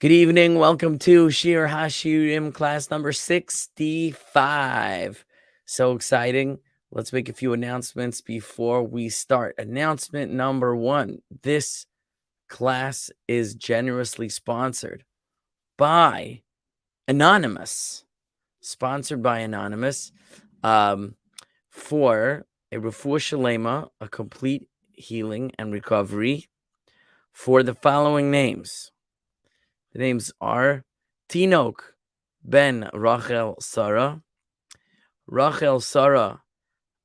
Good evening. Welcome to Shir haShirim class number 65. So exciting. Let's make a few announcements before we start. Announcement number one. This class is generously sponsored by Anonymous. Sponsored by Anonymous for a refuah shalema, a complete healing and recovery for the following names. The names are Tinok ben Rachel Sarah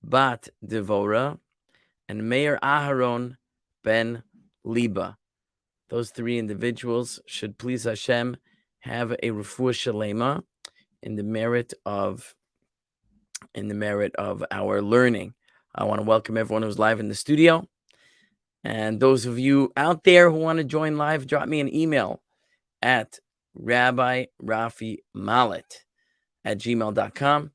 bat Devora, and Meir Aharon ben Liba. Those three individuals should please Hashem have a refuah shalema in the merit of our learning. I want to welcome everyone who's live in the studio, and those of you out there who want to join live, drop me an email at rabbirafimallet@gmail.com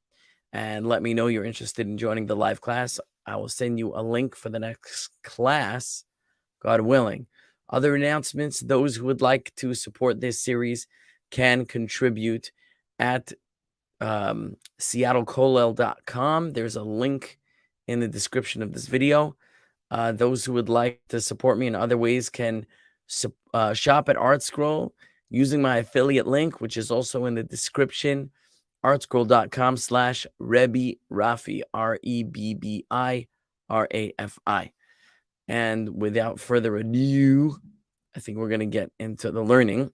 and let me know you're interested in joining the live class. I will send you a link for the next class, God willing. Other announcements: those who would like to support this series can contribute at seattlekolel.com. There's a link in the description of this video. Those who would like to support me in other ways can shop at ArtScroll using my affiliate link, which is also in the description, artscroll.com/Rebbi Rafi, REBBI. And without further ado, I think we're going to get into the learning.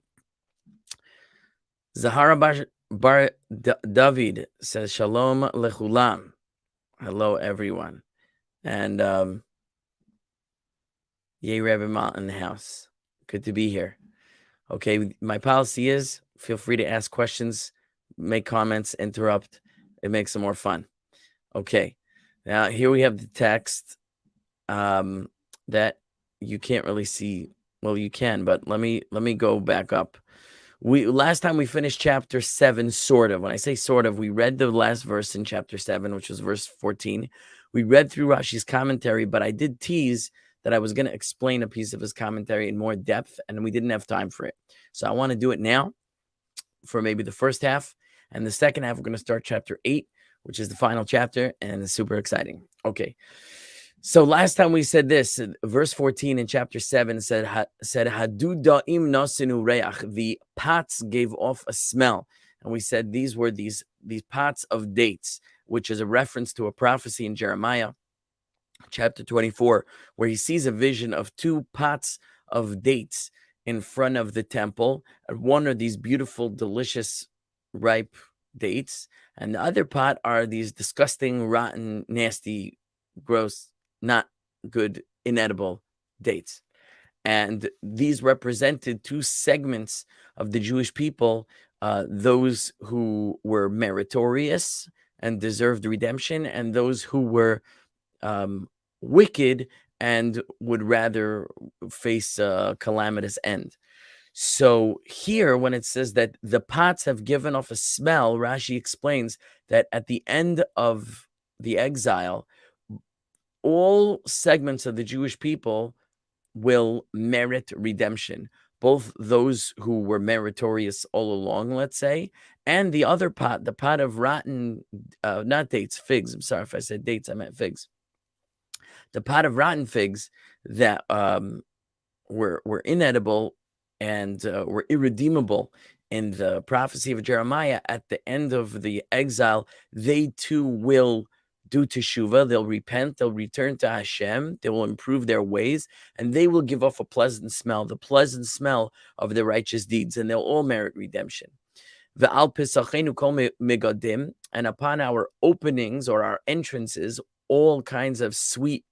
Zahara Bar David says, Shalom lechulam. Hello, everyone. And Yay Rebbe Mal in the house. Good to be here. Okay, my policy is feel free to ask questions, make comments, interrupt. It makes it more fun. Okay, now here we have the text that you can't really see. Well, you can, but let me go back up. Last time we finished chapter 7, sort of. When I say sort of, we read the last verse in chapter 7, which was verse 14. We read through Rashi's commentary, but I did tease that I was going to explain a piece of his commentary in more depth, and we didn't have time for it. So I want to do it now for maybe the first half, and the second half, we're going to start chapter 8, which is the final chapter, and it's super exciting. Okay. So last time we said this, verse 14 in chapter 7 said, Hadu da'im nasinu reach, the pots gave off a smell. And we said these were these pots of dates, which is a reference to a prophecy in Jeremiah chapter 24, where he sees a vision of two pots of dates in front of the temple. And one are these beautiful, delicious, ripe dates. And the other pot are these disgusting, rotten, nasty, gross, not good, inedible dates. And these represented two segments of the Jewish people, those who were meritorious and deserved redemption, and those who were wicked and would rather face a calamitous end. So here, when it says that the pots have given off a smell, Rashi explains that at the end of the exile, all segments of the Jewish people will merit redemption, both those who were meritorious all along, let's say, and the other pot, the pot of rotten, not dates, figs. I'm sorry if I said dates, I meant figs. The pot of rotten figs that were inedible and were irredeemable in the prophecy of Jeremiah, at the end of the exile, they too will do teshuvah. They'll repent, they'll return to Hashem, they will improve their ways, and they will give off a pleasant smell, the pleasant smell of their righteous deeds, and they'll all merit redemption. Ve'al pesachenu kol megadim, and upon our openings or our entrances, all kinds of sweet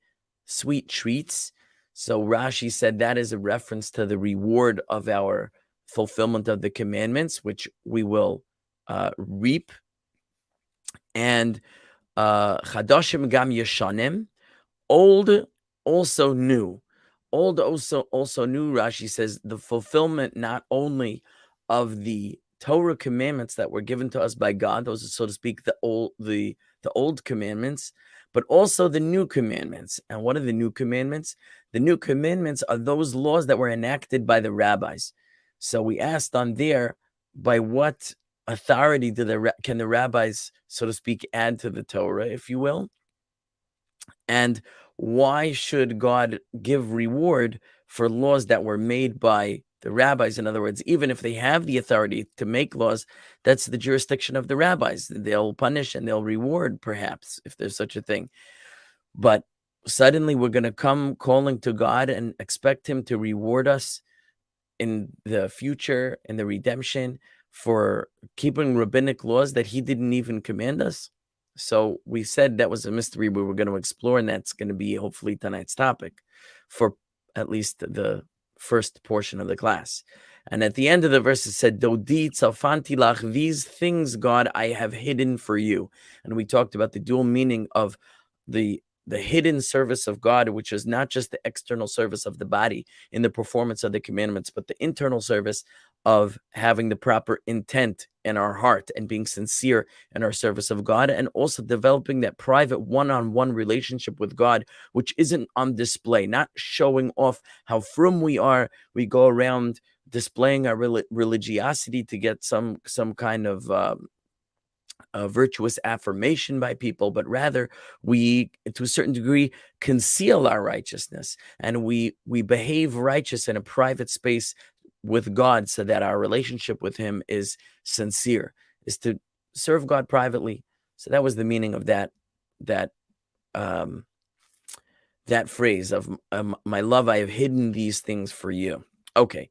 treats. So Rashi said that is a reference to the reward of our fulfillment of the commandments, which we will reap. And Chadashim gam yeshanim, old also new. Old also new, Rashi says, the fulfillment not only of the Torah commandments that were given to us by God, those are, so to speak, the old commandments, but also the new commandments. And what are the new commandments? The new commandments are those laws that were enacted by the rabbis. So we asked on there, by what authority can the rabbis, so to speak, add to the Torah, if you will? And why should God give reward for laws that were made by the rabbis? In other words, even if they have the authority to make laws, that's the jurisdiction of the rabbis. They'll punish and they'll reward, perhaps, if there's such a thing. But suddenly we're going to come calling to God and expect him to reward us in the future, in the redemption, for keeping rabbinic laws that he didn't even command us. So we said that was a mystery we were going to explore, and that's going to be hopefully tonight's topic for at least the first portion of the class. And at the end of the verse, it said, Dodi tzafanti lach, these things, God, I have hidden for you. And we talked about the dual meaning of the hidden service of God, which is not just the external service of the body in the performance of the commandments, but the internal service of having the proper intent in our heart and being sincere in our service of God, and also developing that private one-on-one relationship with God, which isn't on display, not showing off how frum we are. We go around displaying our religiosity to get some kind of a virtuous affirmation by people, but rather we, to a certain degree, conceal our righteousness, and we behave righteous in a private space with God, so that our relationship with him is sincere, is to serve God privately. So that was the meaning of that phrase of my love, I have hidden these things for you. Okay,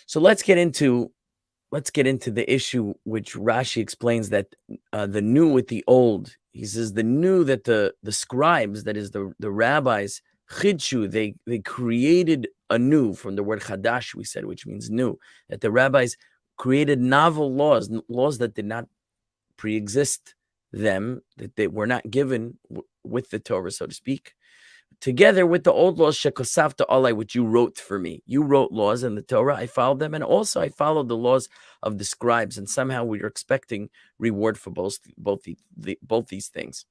so let's get into the issue which Rashi explains, that the new with the old. He says the new, that the scribes, that is the rabbis, chidshu, they created a new, from the word chadash, we said, which means new, that the rabbis created novel laws that did not pre-exist them, that they were not given with the Torah, so to speak, together with the old laws, shekosavta alai, which you wrote for me. You wrote laws in the Torah, I followed them, and also I followed the laws of the scribes, and somehow we are expecting reward for both these things.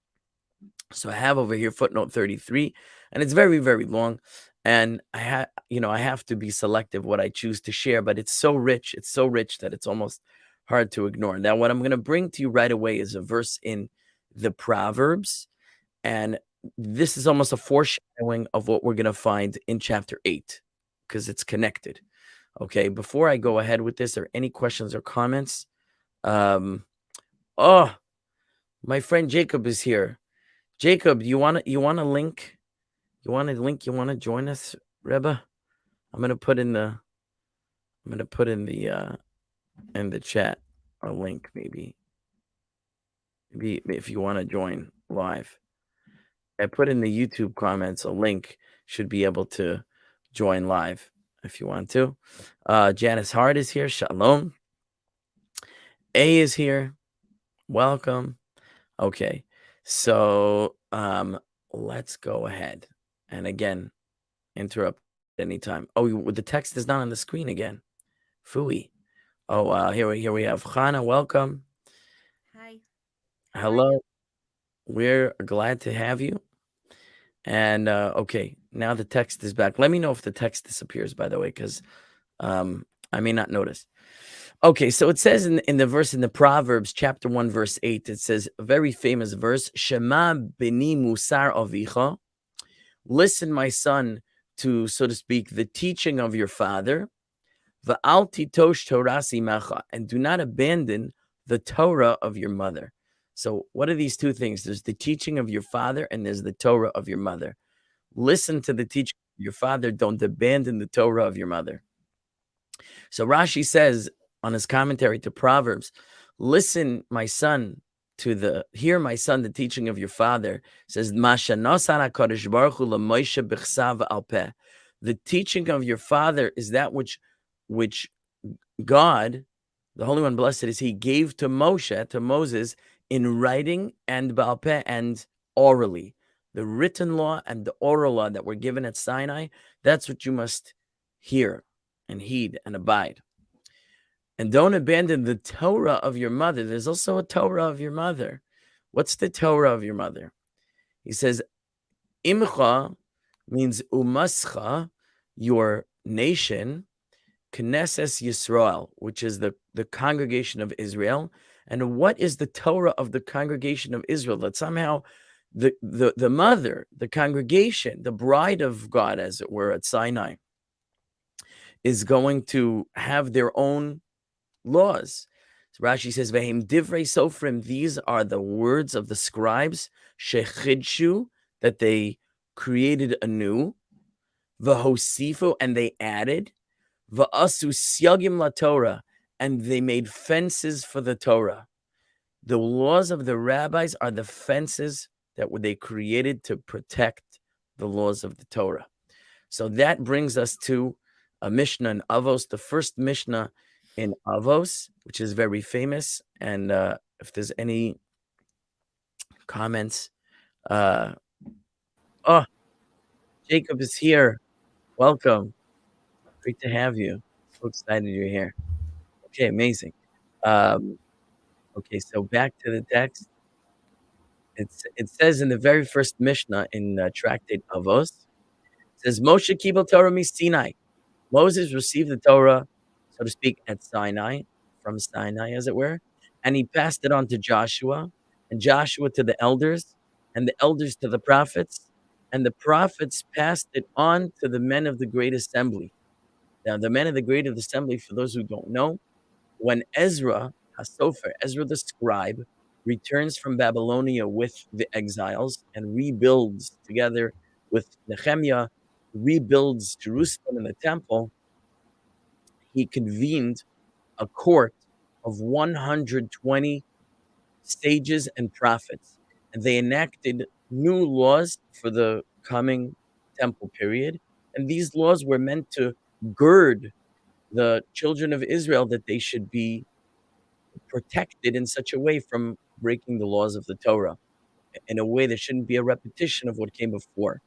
So I have over here footnote 33, and it's very, very long, and I have to be selective what I choose to share, but it's so rich that it's almost hard to ignore. Now, what I'm going to bring to you right away is a verse in the Proverbs, and this is almost a foreshadowing of what we're going to find in chapter 8, because it's connected. Okay, before I go ahead with this, are any questions or comments? Oh, my friend Jacob is here. Jacob, you want a link? You want to join us, Rebbe? I'm going to put in the chat a link, maybe if you want to join live. I put in the YouTube comments a link. Should be able to join live if you want to. Janice Hart is here. Shalom. A is here. Welcome. Okay. So let's go ahead. And again, interrupt anytime. Oh, the text is not on the screen again. Fooey. Oh, here we have Chana. Welcome. Hi. Hello. We're glad to have you. And okay, now the text is back. Let me know if the text disappears, by the way, because I may not notice. Okay, so it says in the verse in the Proverbs, chapter 1, verse 8, it says, a very famous verse, Shema beni musar avicha. Listen, my son, to, so to speak, the teaching of your father. Va'al titosh torasi macha, and do not abandon the Torah of your mother. So what are these two things? There's the teaching of your father, and there's the Torah of your mother. Listen to the teaching of your father. Don't abandon the Torah of your mother. So Rashi says on his commentary to Proverbs, listen, my son, hear, my son, the teaching of your father. It says, the teaching of your father is that which God, the Holy One, blessed is he, gave to Moses, in writing and Baal Peh, and orally. The written law and the oral law that were given at Sinai, that's what you must hear and heed and abide. And don't abandon the Torah of your mother. There's also a Torah of your mother. What's the Torah of your mother? He says, Imcha means umascha, your nation, Knesset Yisrael, which is the congregation of Israel, and what is the Torah of the congregation of Israel? That somehow the mother, the congregation, the bride of God, as it were, at Sinai, is going to have their own laws. So Rashi says, "Vehem divrei sofrim." These are the words of the scribes, shechidshu, that they created anew, v'hosifu, and they added, v'asu syagim la Torah, and they made fences for the Torah. The laws of the rabbis are the fences that they created to protect the laws of the Torah. So that brings us to a Mishnah in Avos, the first Mishnah in Avos, which is very famous. And if there's any comments, oh, Jacob is here. Welcome. Great to have you. So excited you're here. Okay, amazing. Okay, so back to the text. It says in the very first Mishnah in Tractate Avos, it says, Moshe Kibel Torah mi Sinai. Moses received the Torah, so to speak, at Sinai, from Sinai, as it were, and he passed it on to Joshua, and Joshua to the elders, and the elders to the prophets, and the prophets passed it on to the men of the great assembly. Now, the men of the great assembly, for those who don't know, when Ezra, HaSofer, Ezra the scribe, returns from Babylonia with the exiles and rebuilds together with Nehemiah, rebuilds Jerusalem and the temple, he convened a court of 120 sages and prophets, and they enacted new laws for the coming temple period. And these laws were meant to gird the children of Israel that they should be protected in such a way from breaking the laws of the Torah, in a way that shouldn't be a repetition of what came before.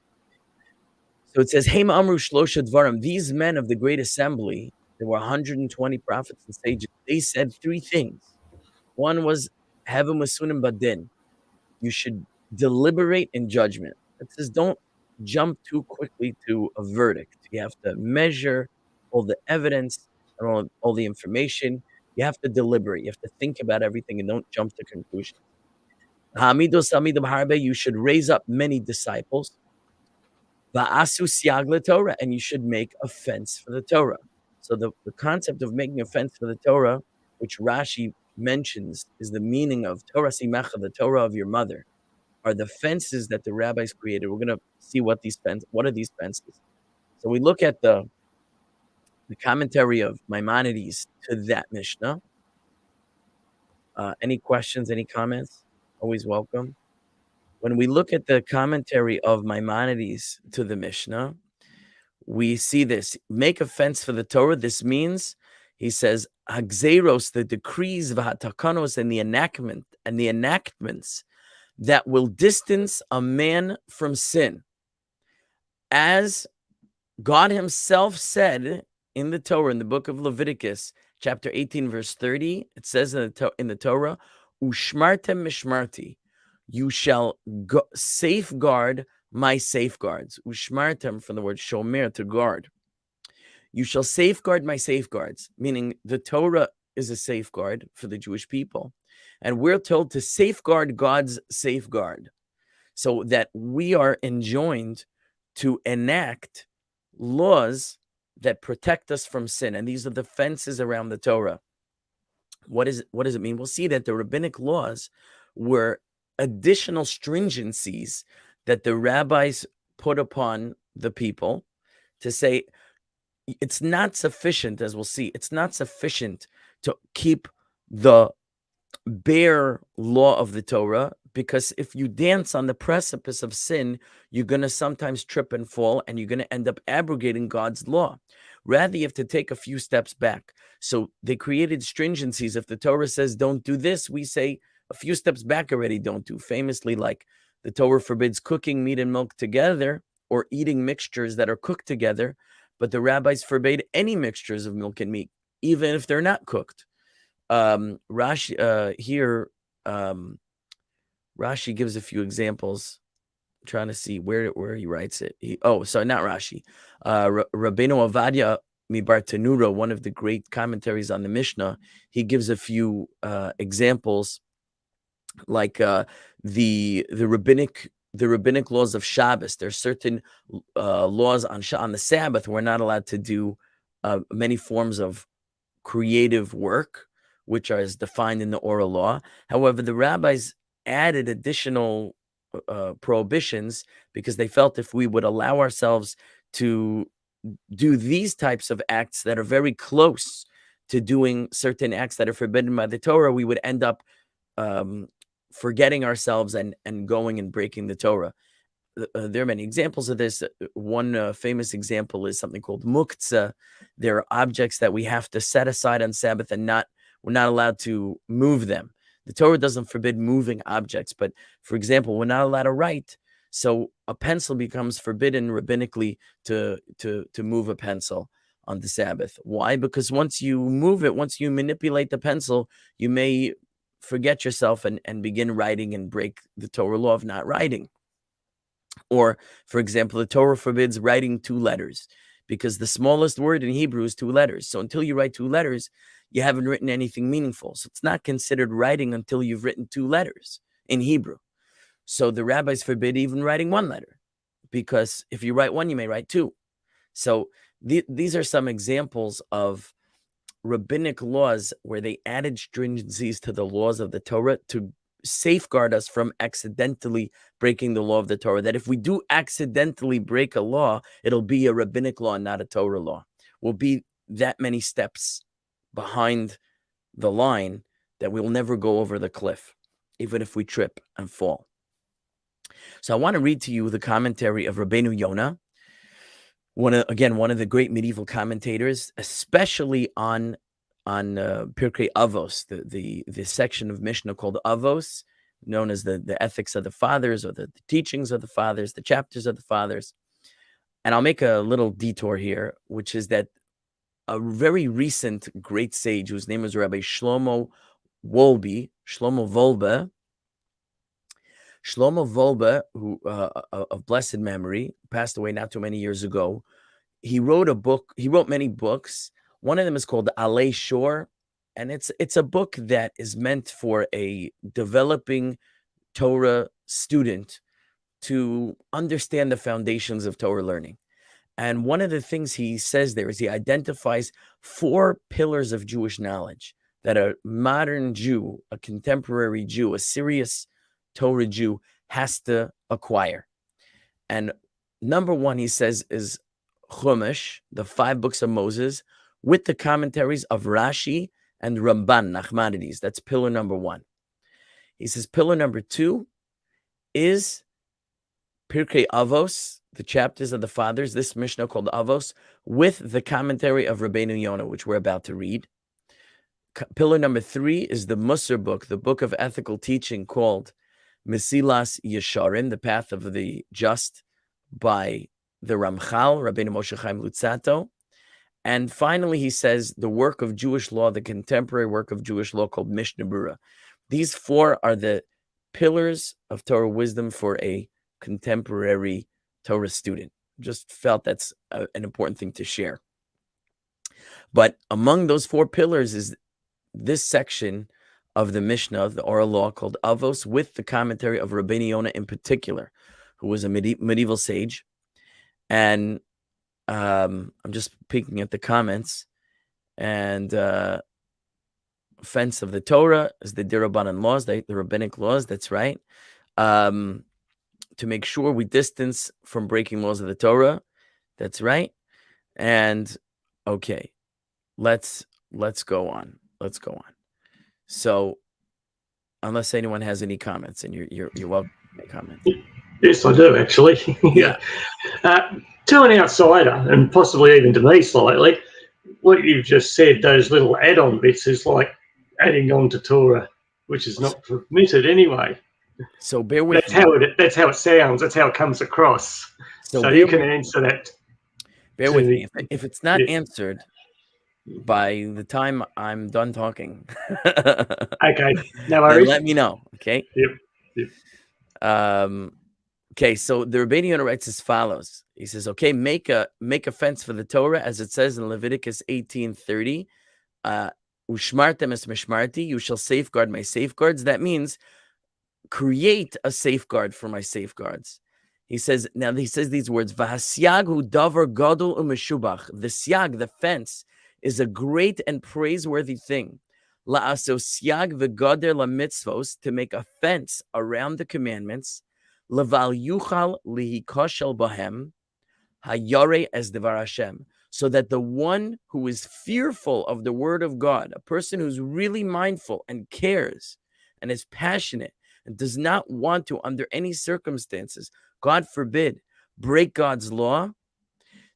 So it says, Hema Amru Shlosha Dvarim. These men of the great assembly, there were 120 prophets and sages, they said three things. One was, Heva Masunim Badin. You should deliberate in judgment. It says, don't jump too quickly to a verdict. You have to measure all the evidence and all the information. You have to deliberate. You have to think about everything and don't jump to conclusions. Hamidos Hamidim Harbe, you should raise up many disciples. Va'asu siag Torah, and you should make a fence for the Torah. So the concept of making a fence for the Torah, which Rashi mentions, is the meaning of Torah Simecha, the Torah of your mother, are the fences that the rabbis created. We're going to see what are these fences. So we look at the commentary of Maimonides to that Mishnah. Any questions, any comments? Always welcome. When we look at the commentary of Maimonides to the Mishnah, we see this. Make a fence for the Torah. This means, he says, Hagzeros, the decrees, Vahatakanos, and the enactments that will distance a man from sin. As God himself said in the Torah, in the book of Leviticus, chapter 18, verse 30, it says in the Torah, Ushmartem mishmarti, you shall safeguard my safeguards. Ushmartem, from the word shomer, to guard. You shall safeguard my safeguards, meaning the Torah is a safeguard for the Jewish people. And we're told to safeguard God's safeguard, so that we are enjoined to enact laws that protect us from sin. And these are the fences around the Torah. What does it mean? We'll see that the rabbinic laws were additional stringencies that the rabbis put upon the people to say, it's not sufficient, as we'll see, it's not sufficient to keep the bare law of the Torah, because if you dance on the precipice of sin, you're going to sometimes trip and fall, and you're going to end up abrogating God's law. Rather, you have to take a few steps back. So they created stringencies. If the Torah says don't do this, we say a few steps back already don't do. Famously, like the Torah forbids cooking meat and milk together or eating mixtures that are cooked together, but the rabbis forbade any mixtures of milk and meat, even if they're not cooked. Rashi Rashi gives a few examples. Trying to see where he writes it. Not Rashi. Rabbeinu Ovadia Mibar Tenura, one of the great commentaries on the Mishnah, he gives a few examples, like the rabbinic laws of Shabbos. There's certain laws on the Sabbath. We're not allowed to do many forms of creative work, which are as defined in the oral law. However, the rabbis added additional prohibitions because they felt if we would allow ourselves to do these types of acts that are very close to doing certain acts that are forbidden by the Torah, we would end up forgetting ourselves and going and breaking the Torah. There are many examples of this. One famous example is something called muktzah. There are objects that we have to set aside on Sabbath, and we're not allowed to move them. The Torah doesn't forbid moving objects, but for example, we're not allowed to write. So a pencil becomes forbidden rabbinically to move a pencil on the Sabbath. Why? Because once you move it, once you manipulate the pencil, you may forget yourself and begin writing and break the Torah law of not writing. Or, for example, the Torah forbids writing 2 letters because the smallest word in Hebrew is 2 letters. So until you write 2 letters, you haven't written anything meaningful. So it's not considered writing until you've written 2 letters in Hebrew. So the rabbis forbid even writing 1 letter, because if you write 1, you may write 2. So these are some examples of rabbinic laws where they added stringencies to the laws of the Torah to safeguard us from accidentally breaking the law of the Torah. That if we do accidentally break a law, it'll be a rabbinic law, not a Torah law. We'll be that many steps behind the line that we will never go over the cliff, even if we trip and fall. So I want to read to you the commentary of Rabbeinu Yonah, one of the great medieval commentators, especially on Pirkei Avos, the section of Mishnah called Avos, known as the ethics of the fathers, or the teachings of the fathers, the chapters of the fathers. And I'll make a little detour here, which is that a very recent great sage, whose name is Rabbi Shlomo Wolbe, who of blessed memory, passed away not too many years ago. He wrote many books. One of them is called Alei Shor, and it's a book that is meant for a developing Torah student to understand the foundations of Torah learning. And one of the things he says there is he identifies 4 pillars of Jewish knowledge that a modern Jew, a contemporary Jew, a serious Torah Jew has to acquire. And number 1, he says, is Chumash, the 5 books of Moses, with the commentaries of Rashi and Ramban, Nachmanides. That's pillar number 1. He says pillar number 2 is Pirkei Avos, the chapters of the fathers, this Mishnah called Avos, with the commentary of Rabbeinu Yonah, which we're about to read. Pillar number 3 is the Musar book, the book of ethical teaching called Mesilas Yesharim, the path of the just, by the Ramchal, Rabbeinu Moshe Chaim Luzzatto. And finally, he says the work of Jewish law, the contemporary work of Jewish law called Mishnah Berurah. These 4 are the pillars of Torah wisdom for a contemporary Torah student. Just felt that's an important thing to share. But among those 4 pillars is this section of the Mishnah, of the oral law, called Avos, with the commentary of Rabbeinu Yonah in particular, who was a medieval sage. And I'm just peeking at the comments. And offense of the Torah is the Dirabanan laws, the rabbinic laws. That's right. To make sure we distance from breaking laws of the Torah. That's right. And okay, let's go on. Let's go on. So, unless anyone has any comments, and you're welcome to make comments. Yes, I do actually. Yeah. To an outsider, and possibly even to me slightly, what you've just said, those little add-on bits, is like adding on to Torah, which is not permitted anyway. So bear with me. That's how it sounds. That's how it comes across. So you can answer that. Bear with me. If it's not answered by the time I'm done talking, okay, no worries. Let me know. Okay. Yep. Okay, so the Rabbeinu Yonah writes as follows. He says, okay, make a fence for the Torah, as it says in Leviticus 18:30. Ushmartem es mishmarti, you shall safeguard my safeguards. That means create a safeguard for my safeguards. He says these words, Vahasyag hu davar gadol umeshubach. The syag, the fence, is a great and praiseworthy thing. La'aso syag v'gader lamitzvos, to make a fence around the commandments. Leval yuchal lihikoshel bahem, hayare es devar Hashem. So that the one who is fearful of the word of God, a person who's really mindful and cares and is passionate and does not want to, under any circumstances, God forbid, break God's law,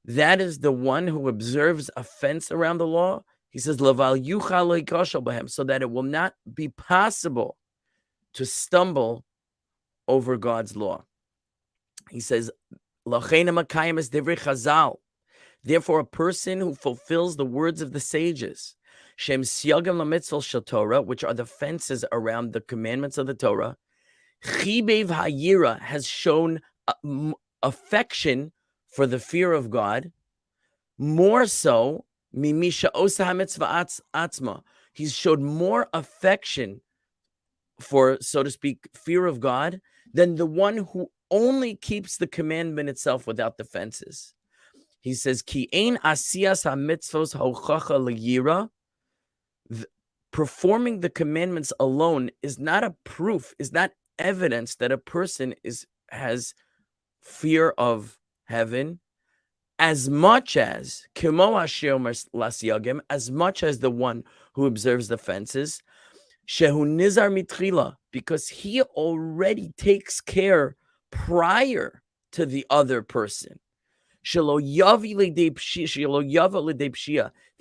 that is the one who observes a fence around the law. He says, Laval yuchal lihikoshel bahem, so that it will not be possible to stumble over God's law. He says, Lachein makayim es divrei Chazal. Therefore, a person who fulfills the words of the sages, Shem Siyagim LaMitzvah Shel Torah, which are the fences around the commandments of the Torah, Chibev Hayira, has shown affection for the fear of God, more so, Mimisha Osa HaMitzvah Atzma. He's showed more affection for, so to speak, fear of God than the one who only keeps the commandment itself without the fences. He says, Ki ein asiyas ha-mitzvos hochacha liyira. Performing the commandments alone is not a proof, is not evidence that a person has fear of heaven, as much as kimo haShirim lasyagim, as much as the one who observes the fences, shehu nizar mitchila, because he already takes care prior to the other person. That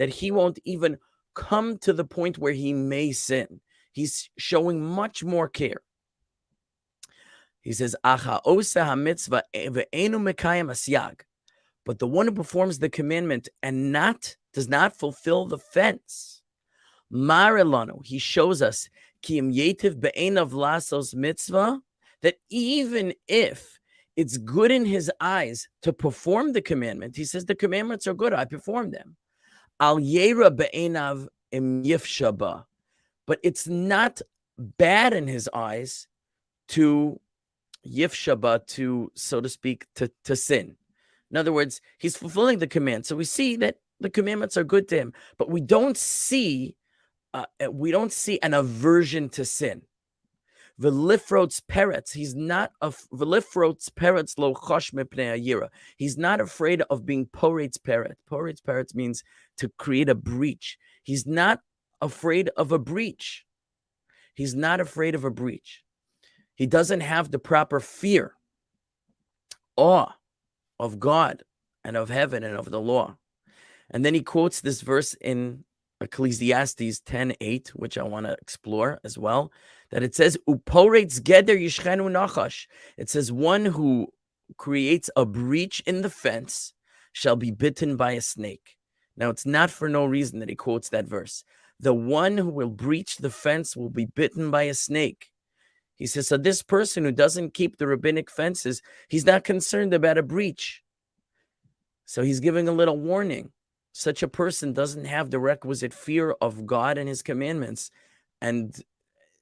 he won't even come to the point where he may sin. He's showing much more care. He says, but the one who performs the commandment and does not fulfill the fence, Marilano, he shows us that even if it's good in his eyes to perform the commandment, he says the commandments are good, I perform them. Al yera be'enav im yifshaba, but it's not bad in his eyes to yifshaba, to, so to speak, to sin. In other words, he's fulfilling the command. So we see that the commandments are good to him, but we don't see an aversion to sin. Velifrot's peretz, he's not velifrot's peretz lo chosh mipnei hayira. He's not afraid of being poretz peret. Poretz peret means to create a breach. He's not afraid of a breach. He's not afraid of a breach. He doesn't have the proper fear, awe of God and of heaven and of the law. And then he quotes this verse in Ecclesiastes 10:8, which I want to explore as well, that it says, Uporetz geder yishchenu nachash. It says, one who creates a breach in the fence shall be bitten by a snake. Now, it's not for no reason that he quotes that verse. The one who will breach the fence will be bitten by a snake. He says, so this person who doesn't keep the rabbinic fences, he's not concerned about a breach. So he's giving a little warning. Such a person doesn't have the requisite fear of God and his commandments, and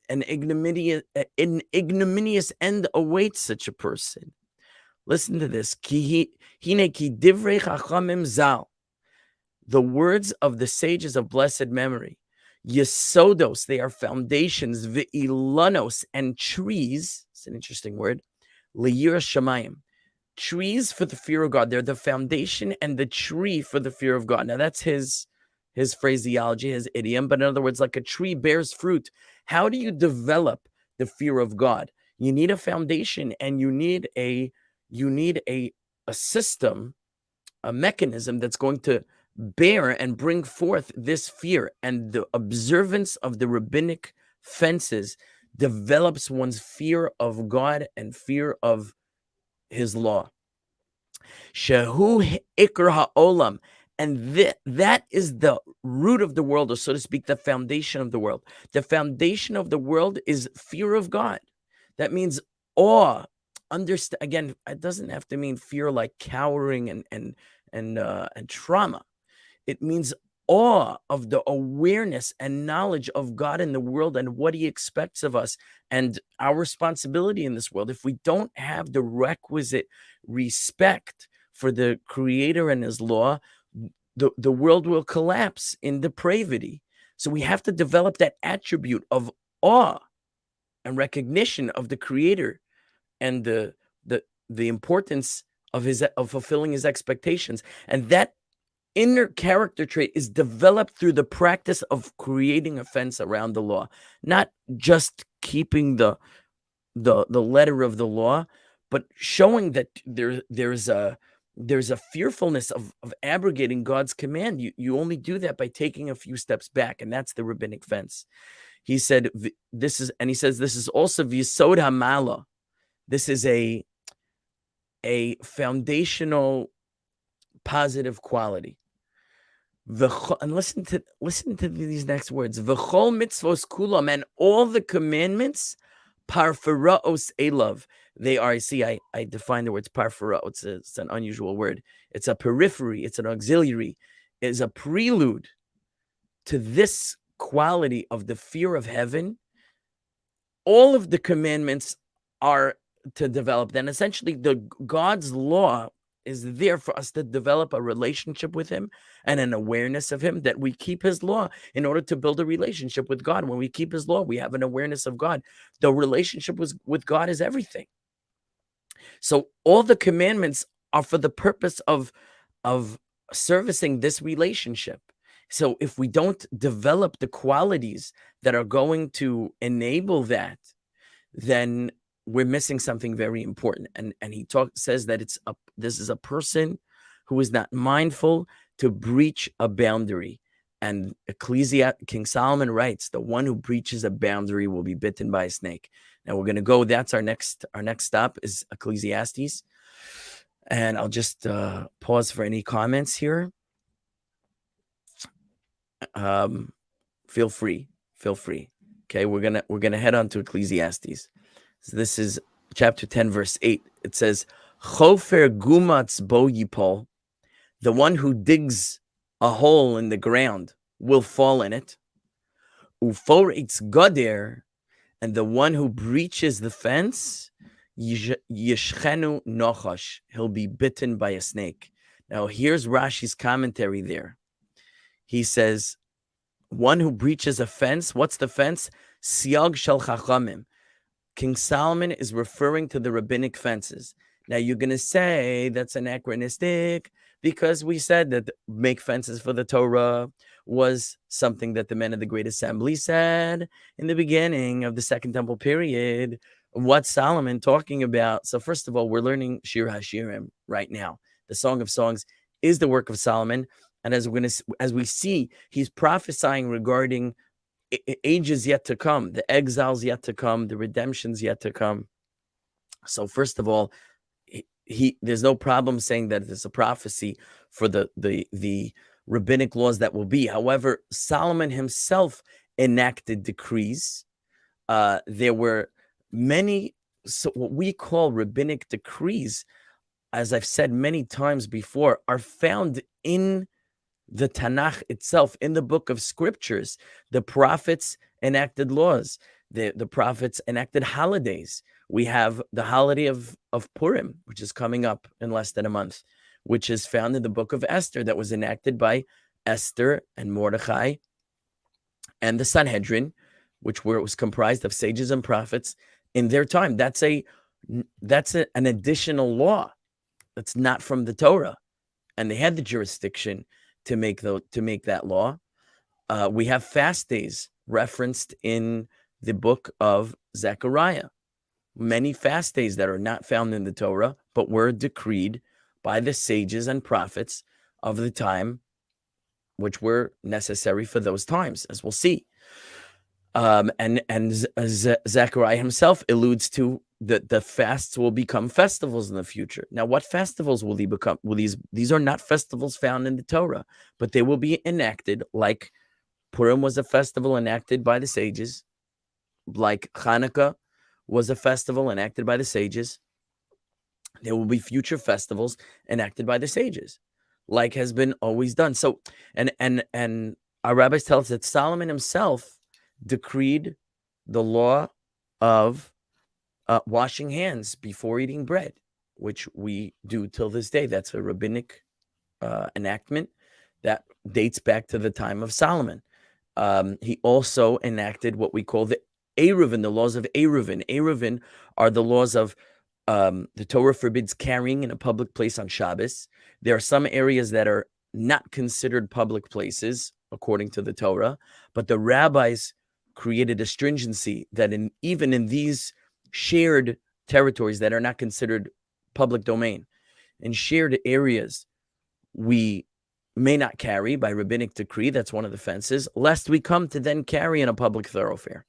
an ignominious end awaits such a person. Listen to this. The words of the sages of blessed memory, Yesodos, they are foundations, Ve'ilanos, and trees, it's an interesting word, Liyira Shamayim, trees for the fear of God. They're the foundation and the tree for the fear of God. Now, that's his phraseology, his idiom, but in other words, like a tree bears fruit. How do you develop the fear of God? You need a foundation, and you need a system, a mechanism that's going to bear and bring forth this fear. And the observance of the rabbinic fences develops one's fear of God and fear of his law. Shehu ikr ha'olam, and that is the root of the world, or so to speak, the foundation of the world. The foundation of the world is fear of God. That means awe understand. Again, it doesn't have to mean fear like cowering and trauma. It means awe of the awareness and knowledge of God in the world and what he expects of us and our responsibility in this world. If we don't have the requisite respect for the creator and his law, the world will collapse in depravity. So we have to develop that attribute of awe and recognition of the creator and the importance of fulfilling his expectations. And that inner character trait is developed through the practice of creating a fence around the law, not just keeping the letter of the law, but showing that there's a fearfulness of abrogating God's command. You only do that by taking a few steps back, and that's the rabbinic fence. He said this is also Yisod Hamala. This is a foundational positive quality. And listen to these next words. V'chol mitzvos kulam, and all the commandments, parfaraos elav. They are, see, I define the words parfara. It's an unusual word. It's a periphery. It's an auxiliary. It's a prelude to this quality of the fear of heaven. All of the commandments are to develop. Then essentially God's law is there for us to develop a relationship with him and an awareness of him, that we keep his law in order to build a relationship with God. When we keep his law, we have an awareness of God. The relationship with God is everything. So all the commandments are for the purpose of servicing this relationship. So if we don't develop the qualities that are going to enable that, then we're missing something very important. And he says that this is a person who is not mindful to breach a boundary. And King Solomon writes, the one who breaches a boundary will be bitten by a snake. Now we're going to go, that's our next stop is Ecclesiastes. And I'll just pause for any comments here. Feel free. Okay, we're gonna head on to Ecclesiastes. So this is chapter 10, verse 8. It says, Chofer gumatz bo yipol, the one who digs a hole in the ground will fall in it. Uforetz goder, and the one who breaches the fence, yishchenu nochash, he'll be bitten by a snake. Now here's Rashi's commentary there. He says, one who breaches a fence, what's the fence? Siag shel chachamim. King Solomon is referring to the rabbinic fences. Now you're going to say that's anachronistic because we said that make fences for the Torah was something that the men of the Great Assembly said in the beginning of the Second Temple period. What's Solomon talking about? So first of all, we're learning Shir haShirim right now. The Song of Songs is the work of Solomon. And as we see, he's prophesying regarding ages yet to come, the exiles yet to come, the redemptions yet to come. So first of all, there's no problem saying that it's a prophecy for the rabbinic laws that will be. However, Solomon himself enacted decrees. There were many, so what we call rabbinic decrees, as I've said many times before, are found in the Tanakh itself, in the book of scriptures. The prophets enacted laws. The prophets enacted holidays. We have the holiday of Purim, which is coming up in less than a month, which is found in the book of Esther, that was enacted by Esther and Mordechai and the Sanhedrin, which was comprised of sages and prophets in their time. That's an additional law that's not from the Torah, and they had the jurisdiction to make that law. We have fast days referenced in the book of Zechariah. Many fast days that are not found in the Torah, but were decreed by the sages and prophets of the time, which were necessary for those times, as we'll see. And Zechariah himself alludes to that the fasts will become festivals in the future. Now, what festivals will they become? Well, these are not festivals found in the Torah, but they will be enacted like Purim was a festival enacted by the sages, like Hanukkah was a festival enacted by the sages. There will be future festivals enacted by the sages, like has been always done. So, and our rabbis tell us that Solomon himself decreed the law of washing hands before eating bread, which we do till this day. That's a rabbinic enactment that dates back to the time of Solomon. He also enacted what we call the Eruvin, the laws of Eruvin. Eruvin are the laws of the Torah forbids carrying in a public place on Shabbos. There are some areas that are not considered public places according to the Torah, but the rabbis created a stringency that even in these shared territories that are not considered public domain, in shared areas, we may not carry by rabbinic decree. That's one of the fences, lest we come to then carry in a public thoroughfare.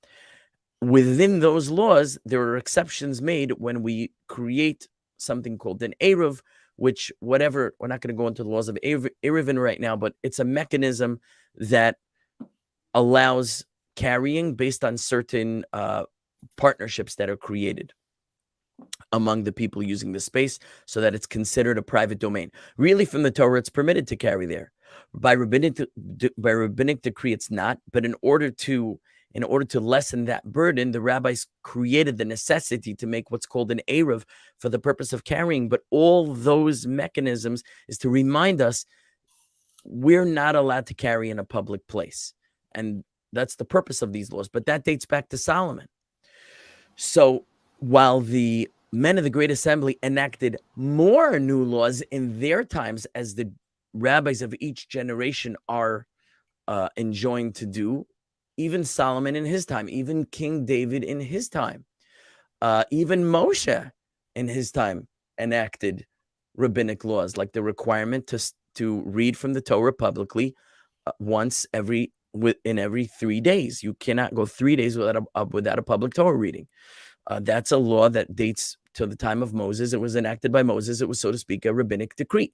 Within those laws, there are exceptions made when we create something called an Eruv, which whatever, we're not going to go into the laws of Eruvin right now, but it's a mechanism that allows carrying based on certain partnerships that are created among the people using the space so that it's considered a private domain. Really, from the Torah, it's permitted to carry there. By rabbinic decree, it's not. But in order to lessen that burden, the rabbis created the necessity to make what's called an Eruv for the purpose of carrying. But all those mechanisms is to remind us we're not allowed to carry in a public place. And that's the purpose of these laws. But that dates back to Solomon. So while the men of the Great Assembly enacted more new laws in their times, as the rabbis of each generation are enjoined to do, even Solomon in his time, even King David in his time, even Moshe in his time enacted rabbinic laws, like the requirement to read from the Torah publicly once in every 3 days. You cannot go 3 days without a public Torah reading. That's a law that dates to the time of Moses. It was enacted by Moses. It was, so to speak, a rabbinic decree.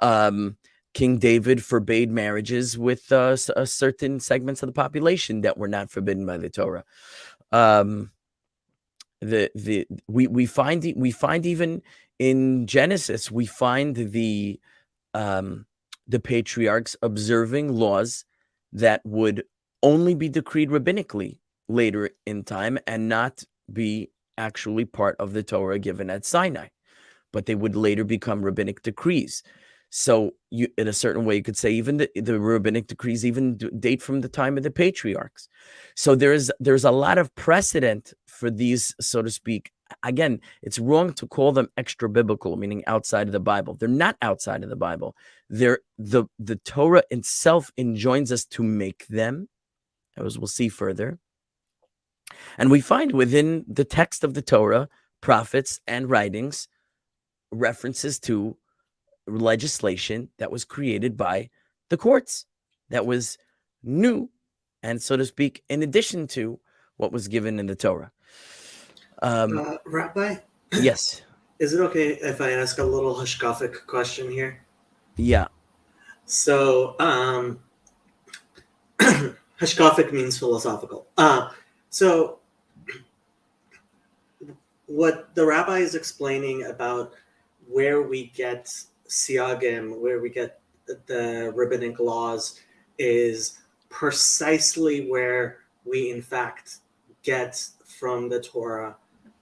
King David forbade marriages with certain segments of the population that were not forbidden by the Torah. We find even in Genesis, we find the patriarchs observing laws that would only be decreed rabbinically later in time and not be actually part of the Torah given at Sinai, but they would later become rabbinic decrees. So in a certain way, you could say even the rabbinic decrees even date from the time of the patriarchs. So there's a lot of precedent for these, so to speak. Again, it's wrong to call them extra biblical, meaning outside of the Bible. They're not outside of the Bible. They're the Torah itself enjoins us to make them, as we'll see further. And we find within the text of the Torah, prophets and writings, references to legislation that was created by the courts, that was new, and so to speak, in addition to what was given in the Torah. Rabbi? Yes. Is it okay if I ask a little hashkafic question here? Yeah. So, hashkafic means philosophical. So, what the rabbi is explaining about where we get siagim, where we get the rabbinic laws, is precisely where we, in fact, get from the Torah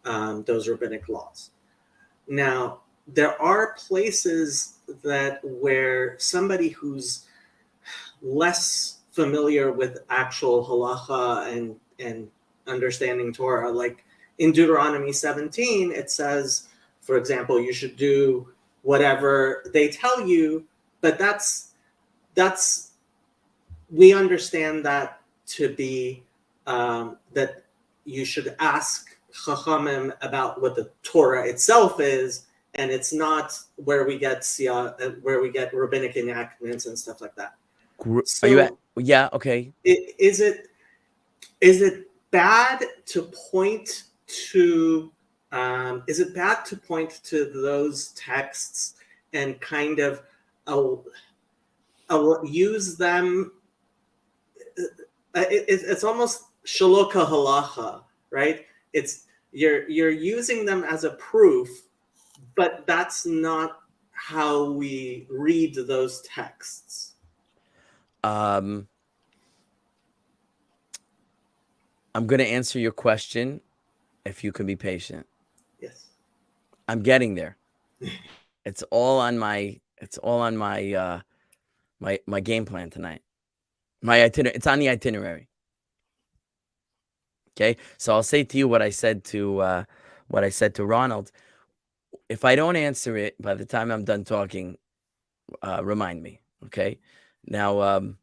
those rabbinic laws. Now, there are places where somebody who's less familiar with actual halacha and understanding Torah, like in Deuteronomy 17, it says, for example, you should do whatever they tell you, but that's we understand that to be that you should ask Chachamim about what the Torah itself is, and it's not where we get rabbinic enactments and stuff like that. So, yeah, okay. Is it bad to point to those texts and kind of use them? It's almost shaloka halacha, right? It's you're using them as a proof but that's not how we read those texts. I'm going to answer your question if you can be patient. Yes. I'm getting there. It's all on my my game plan tonight. It's on the itinerary. Okay? So I'll say to you what I said to Ronald. If I don't answer it by the time I'm done talking, remind me. Okay? Now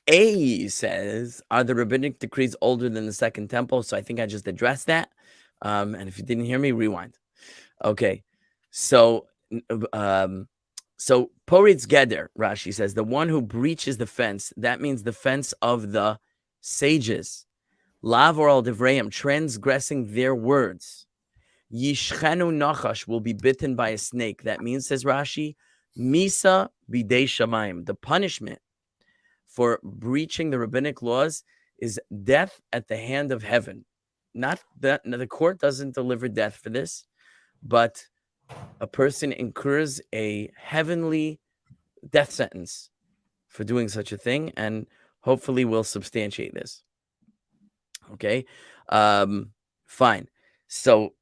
A says, are the rabbinic decrees older than the Second Temple? So I think I just addressed that. And if you didn't hear me, rewind. Okay. So Poritz Geder, Rashi says, the one who breaches the fence, that means the fence of the sages. Lav or al devreim, transgressing their words. Yishchenu nachash, will be bitten by a snake. That means, says Rashi, misa bidei shamayim. The punishment for breaching the rabbinic laws is death at the hand of heaven. Not that the court doesn't deliver death for this, but a person incurs a heavenly death sentence for doing such a thing, and hopefully we'll substantiate this. Okay, fine. So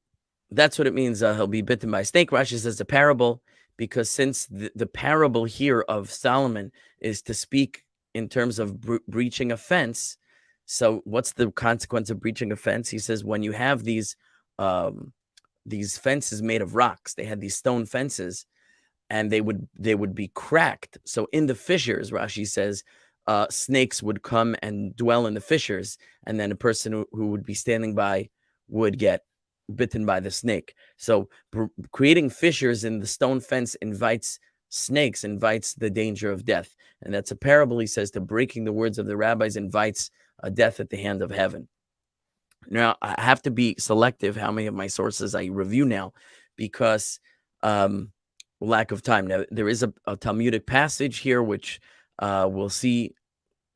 that's what it means. He'll be bitten by a snake. Rashi says a parable, because since the parable here of Solomon is to speak in terms of breaching a fence. So what's the consequence of breaching a fence? He says when you have these fences made of rocks, they had these stone fences, and they would be cracked. So in the fissures, Rashi says, snakes would come and dwell in the fissures, and then a person who would be standing by would get bitten by the snake. So creating fissures in the stone fence invites snakes, invites the danger of death. And that's a parable, he says, to breaking the words of the rabbis invites a death at the hand of heaven. Now, I have to be selective how many of my sources I review now, because lack of time. Now, there is a Talmudic passage here, which we'll see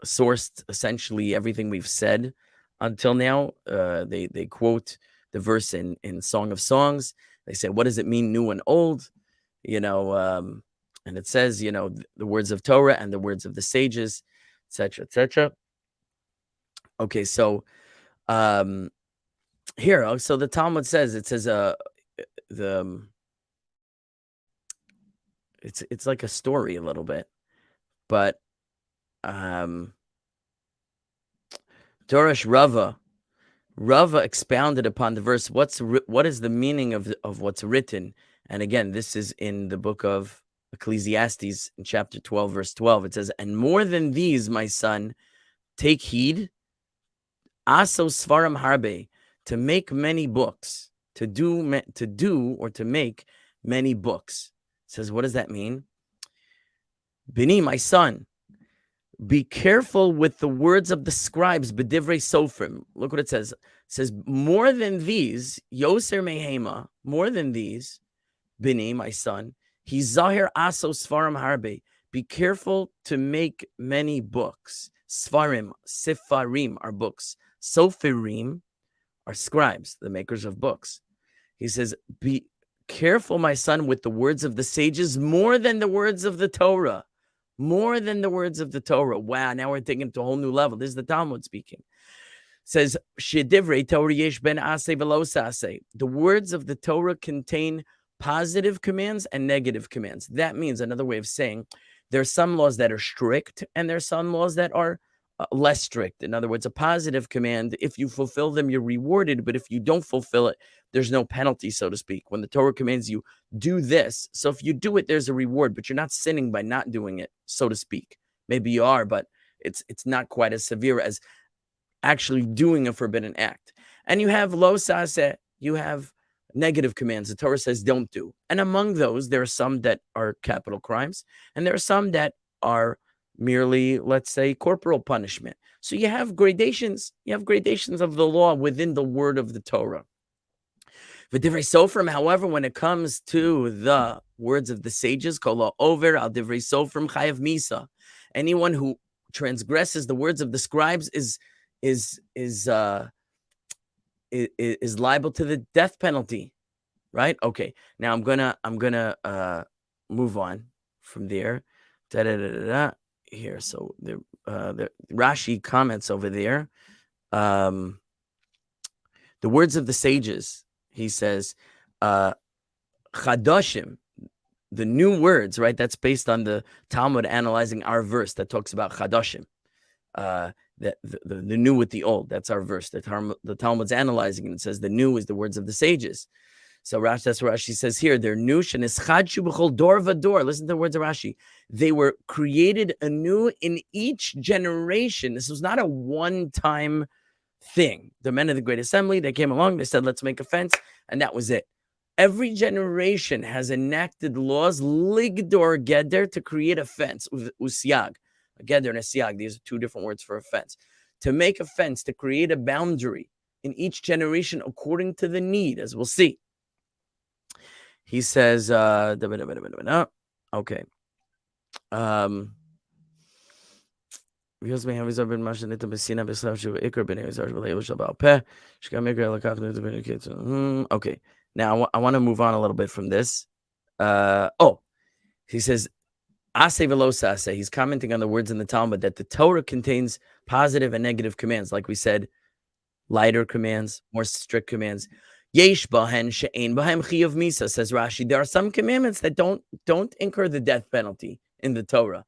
sourced essentially everything we've said until now. They quote the verse in Song of Songs. They say, what does it mean, new and old? And it says, the words of Torah and the words of the sages, etc., etc. Okay, so here, so the Talmud says, it says it's like a story a little bit, but Dorish Rava expounded upon the verse. What is the meaning of what's written? And again, this is in the book of Ecclesiastes in chapter 12, verse 12. It says, and more than these, my son, take heed, aso svaram harbe, to make many books, to make many books. It says, what does that mean? Bini, my son, be careful with the words of the scribes, bedivrei sofrim. Look what it says. It says, more than these, yoser mehema, more than these, Bini, my son, he zahir aso svarim harbe. Be careful to make many books. Svarim, sifarim are books. Sofirim are scribes, the makers of books. He says, be careful, my son, with the words of the sages more than the words of the Torah. More than the words of the Torah. Wow, now we're taking it to a whole new level. This is the Talmud speaking. It says, Shedivrei Torah yesh ben aseh velo saseh. The words of the Torah contain positive commands and negative commands. That means, another way of saying, there are some laws that are strict and there are some laws that are less strict. In other words, a positive command, if you fulfill them, you're rewarded. But if you don't fulfill it, there's no penalty, so to speak. When the Torah commands you, do this. So if you do it, there's a reward, but you're not sinning by not doing it, so to speak. Maybe you are, but it's not quite as severe as actually doing a forbidden act. And you have lo saseh, you have negative commands. The Torah says don't do. And among those, there are some that are capital crimes, and there are some that are merely, let's say, corporal punishment. So you have gradations. You have gradations of the law within the word of the Torah. V'divrei sofrim, however, when it comes to the words of the sages, kol over al divrei sofrim chayav misa. Anyone who transgresses the words of the scribes is liable to the death penalty. right? Okay. Now I'm gonna move on from there. Here. So the Rashi comments over there. The words of the sages, he says, Chadoshim, the new words, right? That's based on the Talmud analyzing our verse that talks about Chadoshim. The new with the old. That's our verse. The Talmud's analyzing and it says the new is the words of the sages. So that's what Rashi says here. They're new. Dor vador. Listen to the words of Rashi. They were created anew in each generation. This was not a one-time thing. The men of the Great Assembly, they came along, they said, let's make a fence, and that was it. Every generation has enacted laws, ligdor geder, to create a fence, usiag. A geder and a siag, these are two different words for a fence. To make a fence, to create a boundary in each generation according to the need, as we'll see. He says, okay. Okay. Now I want to move on a little bit from this. He says, Ase velosa ase. He's commenting on the words in the Talmud that the Torah contains positive and negative commands. Like we said, lighter commands, more strict commands. Yesh bahen she'ein bahem chiyuv misa, says Rashi. There are some commandments that don't incur the death penalty in the Torah.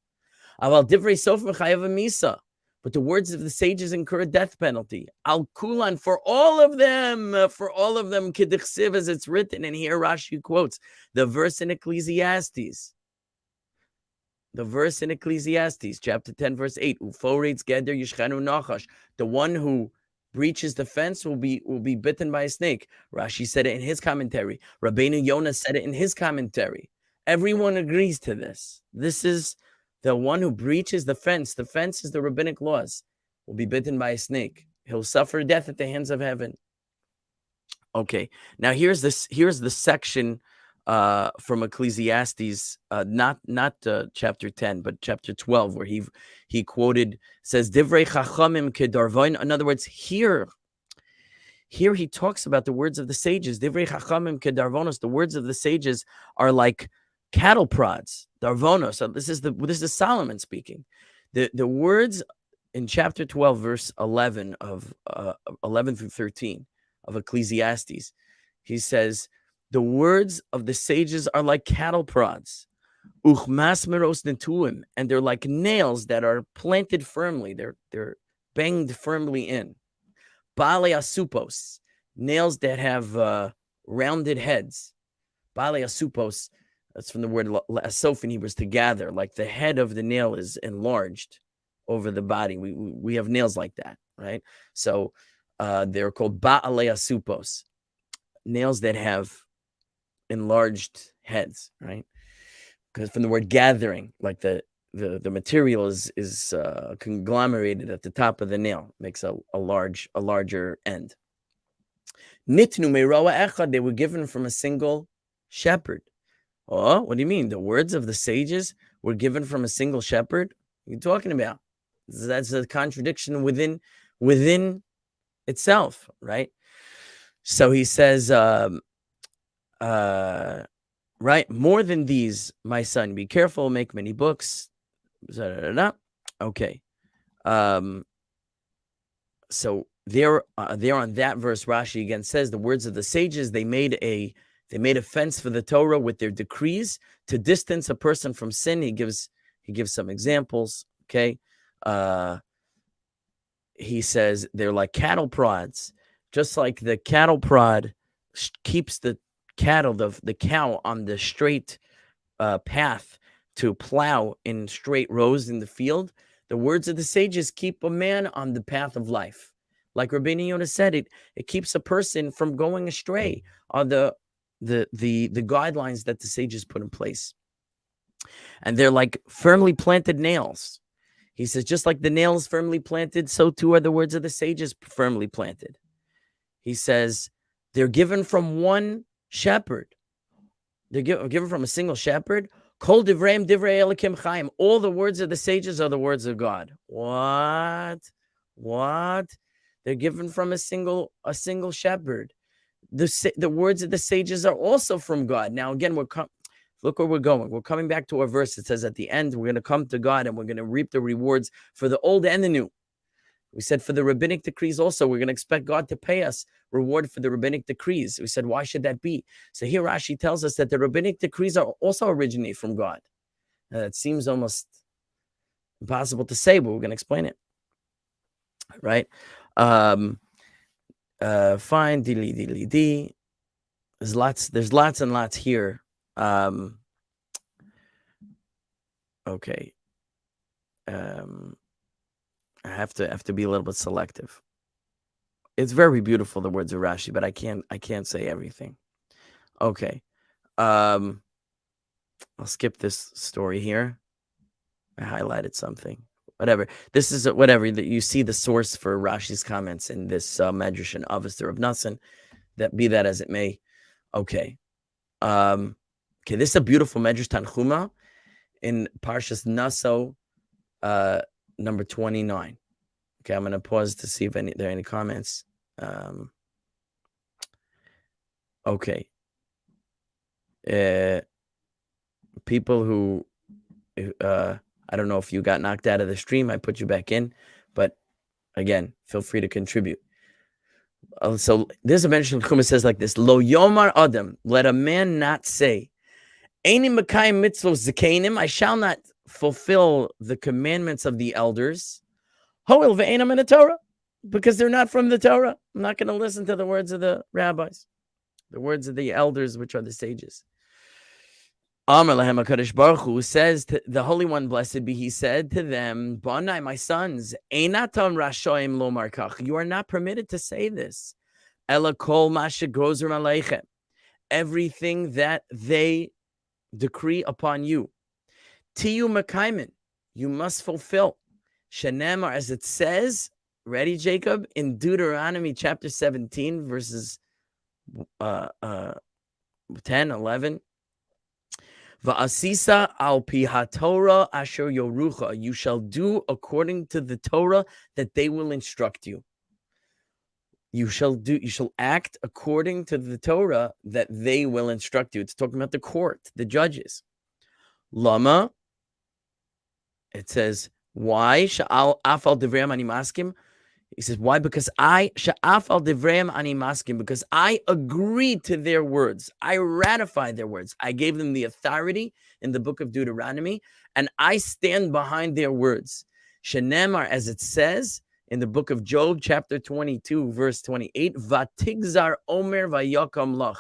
Aval divrei sof mechayev misa. But the words of the sages incur a death penalty. Al kulan, for all of them, kedichsiv, as it's written. And here Rashi quotes the verse in Ecclesiastes. The verse in Ecclesiastes, chapter 10, verse 8. Uforetz geder yishchanu nachash. The one who breaches the fence will be bitten by a snake. Rashi said it in his commentary. Rabbeinu Yonah said it in his commentary. Everyone agrees to this. This is the one who breaches the fence. The fence is the rabbinic laws. Will be bitten by a snake. He'll suffer death at the hands of heaven. Okay. Now here's the section from Ecclesiastes, not chapter 10, but chapter 12, where he quoted, says, Divrei chachamim kedarvoin. In other words, here he talks about the words of the sages. Divrei chachamim kedarvonos. The words of the sages are like cattle prods. Darvonos. So this is Solomon speaking. The words in chapter 12, verse 11 of 11 through 13 of Ecclesiastes, he says, the words of the sages are like cattle prods, uchmas meros netuim, and they're like nails that are planted firmly. They're banged firmly in. Bale asupos, nails that have rounded heads. Bale asupos, that's from the word asof in Hebrew, to gather. Like the head of the nail is enlarged over the body. We have nails like that, right? So they're called bale asupos, nails that have enlarged heads, right? Because from the word gathering, like the material is conglomerated at the top of the nail, makes a larger end. Nitnu meroa echad, they were given from a single shepherd. Oh, what do you mean? The words of the sages were given from a single shepherd? What are you talking about? That's a contradiction within itself, right? So he says, right, more than these, my son, be careful, make many books. Okay. So there on that verse, Rashi again says the words of the sages, they made a fence for the Torah with their decrees to distance a person from sin. He gives some examples. Okay. He says they're like cattle prods, just like the cattle prod keeps the cattle, the cow, on the straight path to plow in straight rows in the field. The words of the sages keep a man on the path of life. Like Rabbeinu Yonah said, it keeps a person from going astray on the guidelines that the sages put in place. And they're like firmly planted nails. He says, just like the nails firmly planted, so too are the words of the sages firmly planted. He says, they're given from one shepherd. They're given from a single shepherd. Kol divreim divrei Elokim chaim. All the words of the sages are the words of God. What? They're given from a single shepherd. the words of the sages are also from God. Now, again, look where we're going. We're coming back to a verse that says at the end, we're going to come to God and we're going to reap the rewards for the old and the new. We said for the rabbinic decrees also, we're going to expect God to pay us reward for the rabbinic decrees. We said, why should that be? So here Rashi tells us that the rabbinic decrees are also originate from God. Now, that seems almost impossible to say, but we're going to explain it. Right? Fine, dilly. There's lots and lots here. Okay. I have to be a little bit selective. It's very beautiful, the words of Rashi, but I can't say everything. Okay. I'll skip this story here. I highlighted something. Whatever. This is whatever that you see the source for Rashi's comments in this Medrash and Avos of Nassan. That be that as it may. Okay. Okay. This is a beautiful Medrash Tanchuma in Parshas Naso, number 29. Okay, I'm going to pause to see if there are any comments. Okay. People who, I don't know if you got knocked out of the stream, I put you back in, but again, feel free to contribute. So this mention Chuma says like this: Lo yomar adam, let a man not say, Eini Makayim mitzvos zakenim, I shall not fulfill the commandments of the elders. Hoil ve'enam in the Torah, because they're not from the Torah. I'm not going to listen to the words of the rabbis, the words of the elders, which are the sages. Amar lahem HaKadosh Baruch Hu says to the Holy One, blessed be He, said to them, Banai, my sons, einatam rashoim lomar kach. You are not permitted to say this. Ela kol ma shegozer aleichem. Everything that they decree upon you. Tiyu makaimen. You must fulfill. Shenemar, as it says, ready, Jacob, in Deuteronomy chapter 17, verses 10, 11. Va'asisa al pi haTorah asher yorucha. You shall do according to the Torah that they will instruct you. You shall act according to the Torah that they will instruct you. It's talking about the court, the judges. Lama, it says, why? Sha'al afal devreim ani maskim. He says, why? Because sha'afal devreim ani maskim, because I agreed to their words. I ratified their words. I gave them the authority in the book of Deuteronomy, and I stand behind their words. Shenemar, as it says in the book of Job, chapter 22, verse 28, Vatigzar omer vayakam lach.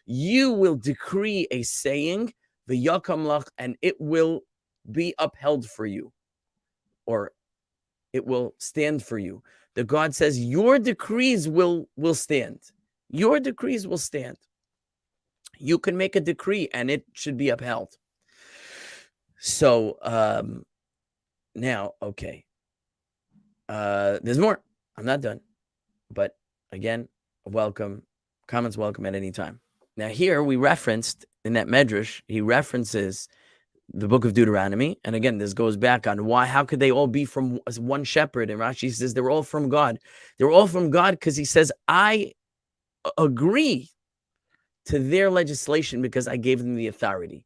You will decree a saying, vayakam lach, and it will be upheld for you, or it will stand for you. The God says, your decrees will stand. Your decrees will stand. You can make a decree and it should be upheld. So now, okay. There's more. I'm not done. But again, welcome. Comments welcome at any time. Now here we referenced in that Medrash, he references the book of Deuteronomy. And again, this goes back on how could they all be from one shepherd? And Rashi says they're all from God. They're all from God because he says, I agree to their legislation because I gave them the authority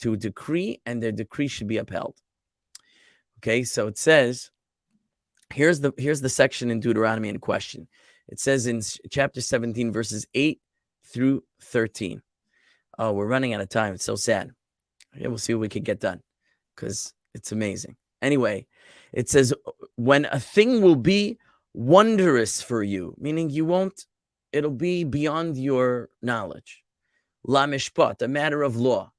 to decree, and their decree should be upheld. Okay, so it says, here's the section in Deuteronomy in question. It says in chapter 17, verses 8 through 13. Oh, we're running out of time. It's so sad. Yeah, we'll see what we can get done because it's amazing. Anyway, it says, when a thing will be wondrous for you, meaning it'll be beyond your knowledge. La mishpat, a matter of law.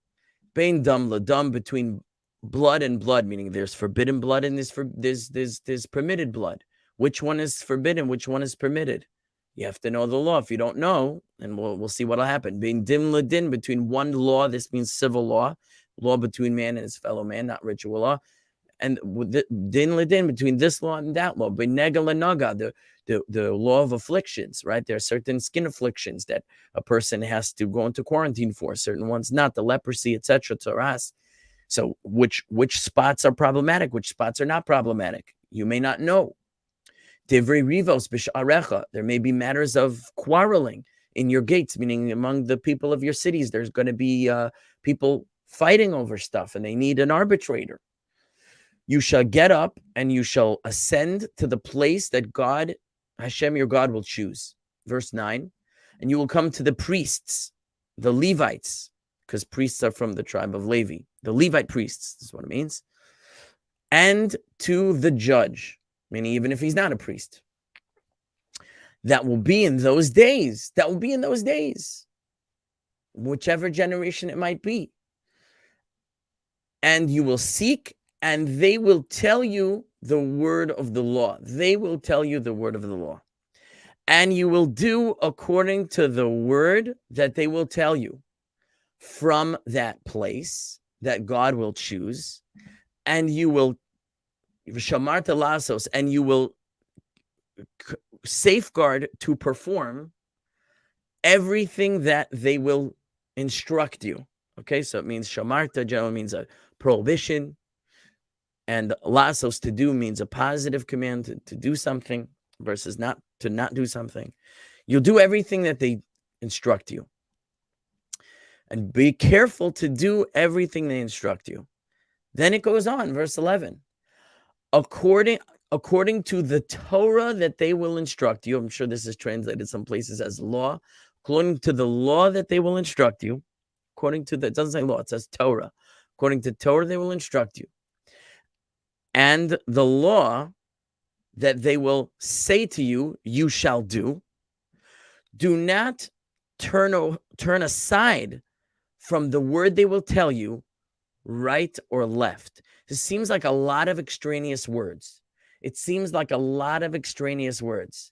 Bein dam la dam, between blood and blood, meaning there's forbidden blood and there's permitted blood. Which one is forbidden? Which one is permitted? You have to know the law. If you don't know, and we'll see what'll happen. Bein dim la din, between one law, this means civil law between man and his fellow man, not ritual law, and din ladin, between this law and that law. Benega lanaga, the law of afflictions, right? There are certain skin afflictions that a person has to go into quarantine for, certain ones not, the leprosy, etc. Taras. So which spots are problematic, which spots are not problematic? You may not know. Divrei rivos b'sha'arecha, there may be matters of quarreling in your gates, meaning among the people of your cities. There's going to be people fighting over stuff, and they need an arbitrator. You shall get up and you shall ascend to the place that God, Hashem, your God, will choose. Verse 9, and you will come to the priests, the Levites, because priests are from the tribe of Levi. The Levite priests, this is what it means. And to the judge, meaning even if he's not a priest. That will be in those days. That will be in those days. Whichever generation it might be. And you will seek, and they will tell you the word of the law. They will tell you the word of the law. And you will do according to the word that they will tell you from that place that God will choose. And you will shamarta lasos, and you will safeguard to perform everything that they will instruct you. Okay, so it means shamarta generally means a prohibition, and lasos, to do, means a positive command to do something versus not to not do something. You'll do everything that they instruct you, and be careful to do everything they instruct you. Then it goes on, verse 11. According to the Torah that they will instruct you. I'm sure this is translated some places as law. According to the law that they will instruct you. According to the, it doesn't say law, it says Torah. According to Torah, they will instruct you. And the law that they will say to you, you shall do. Do not turn aside from the word they will tell you, right or left. This seems like a lot of extraneous words. It seems like a lot of extraneous words.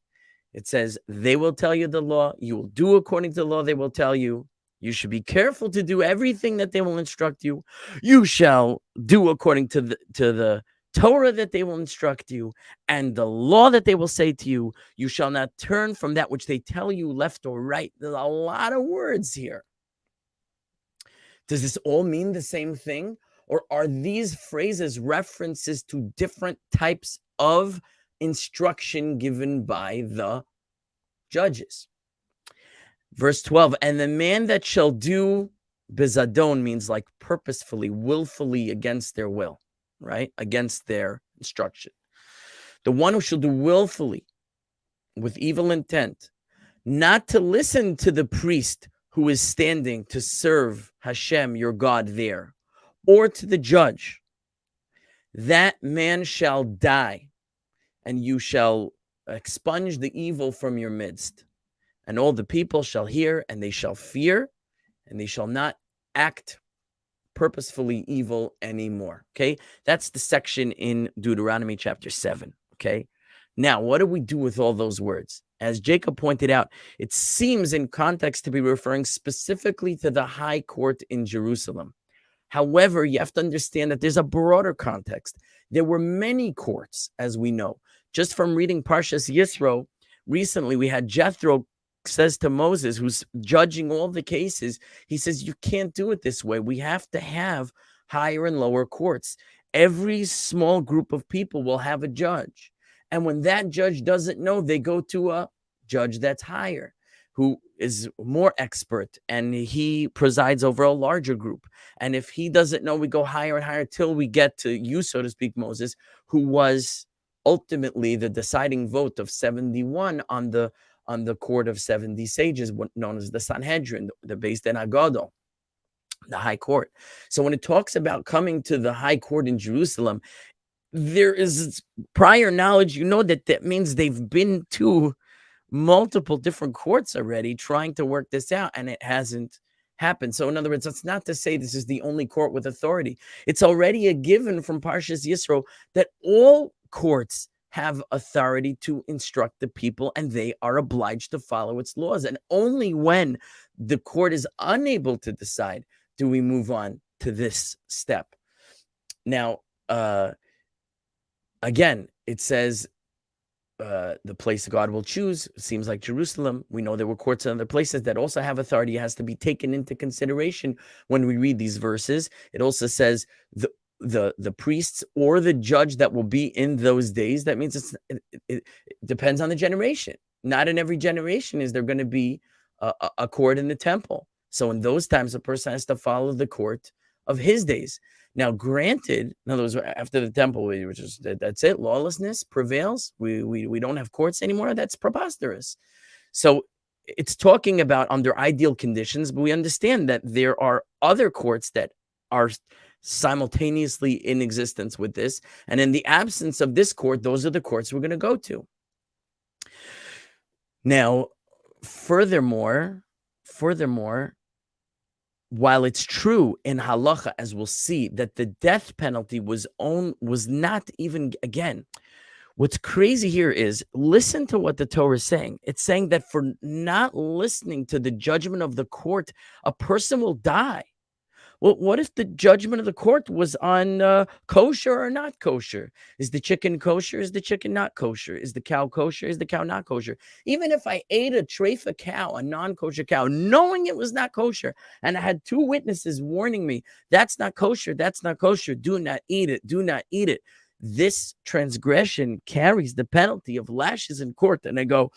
It says, they will tell you the law. You will do according to the law they will tell you. You should be careful to do everything that they will instruct you. You shall do according to the Torah that they will instruct you, and the law that they will say to you. You shall not turn from that which they tell you left or right. There's a lot of words here. Does this all mean the same thing? Or are these phrases references to different types of instruction given by the judges? Verse 12, and the man that shall do bezadon means like purposefully, willfully against their will, right? Against their instruction. The one who shall do willfully with evil intent, not to listen to the priest who is standing to serve Hashem, your God, there, or to the judge, that man shall die, and you shall expunge the evil from your midst. And all the people shall hear, and they shall fear, and they shall not act purposefully evil anymore. Okay, that's the section in Deuteronomy chapter 7. Okay, now what do we do with all those words? As Jacob pointed out, it seems in context to be referring specifically to the high court in Jerusalem. However, you have to understand that there's a broader context. There were many courts, as we know. Just from reading Parshas Yisro, recently we had Jethro says to Moses, who's judging all the cases, he says, you can't do it this way. We have to have higher and lower courts. Every small group of people will have a judge. And when that judge doesn't know, they go to a judge that's higher, who is more expert, and he presides over a larger group. And if he doesn't know, we go higher and higher till we get to you, so to speak, Moses, who was ultimately the deciding vote of 71 on the court of 70 sages, known as the Sanhedrin, the Beis Din Hagadol, the high court. So when it talks about coming to the high court in Jerusalem, there is prior knowledge, that means they've been to multiple different courts already trying to work this out, and it hasn't happened. So in other words, that's not to say this is the only court with authority. It's already a given from Parshas Yisro that all courts have authority to instruct the people, and they are obliged to follow its laws. And only when the court is unable to decide do we move on to this step. Now, again, it says the place God will choose seems like Jerusalem. We know there were courts in other places that also have authority. It has to be taken into consideration when we read these verses. It also says the priests or the judge that will be in those days. That means it depends on the generation. Not in every generation is there going to be a court in the temple. So in those times, a person has to follow the court of his days. Now, granted, in other words, after the temple, which is that's it, lawlessness prevails. We don't have courts anymore. That's preposterous. So it's talking about under ideal conditions, but we understand that there are other courts that are simultaneously in existence with this. And in the absence of this court, those are the courts we're going to go to. Now, furthermore, while it's true in halacha, as we'll see, that the death penalty was not even, again, what's crazy here is, listen to what the Torah is saying. It's saying that for not listening to the judgment of the court, a person will die. Well, what if the judgment of the court was on kosher or not kosher? Is the chicken kosher? Is the chicken not kosher? Is the cow kosher? Is the cow not kosher? Even if I ate a treifa cow, a non-kosher cow, knowing it was not kosher, and I had 2 witnesses warning me, that's not kosher, do not eat it, do not eat it. This transgression carries the penalty of lashes in court. And I go,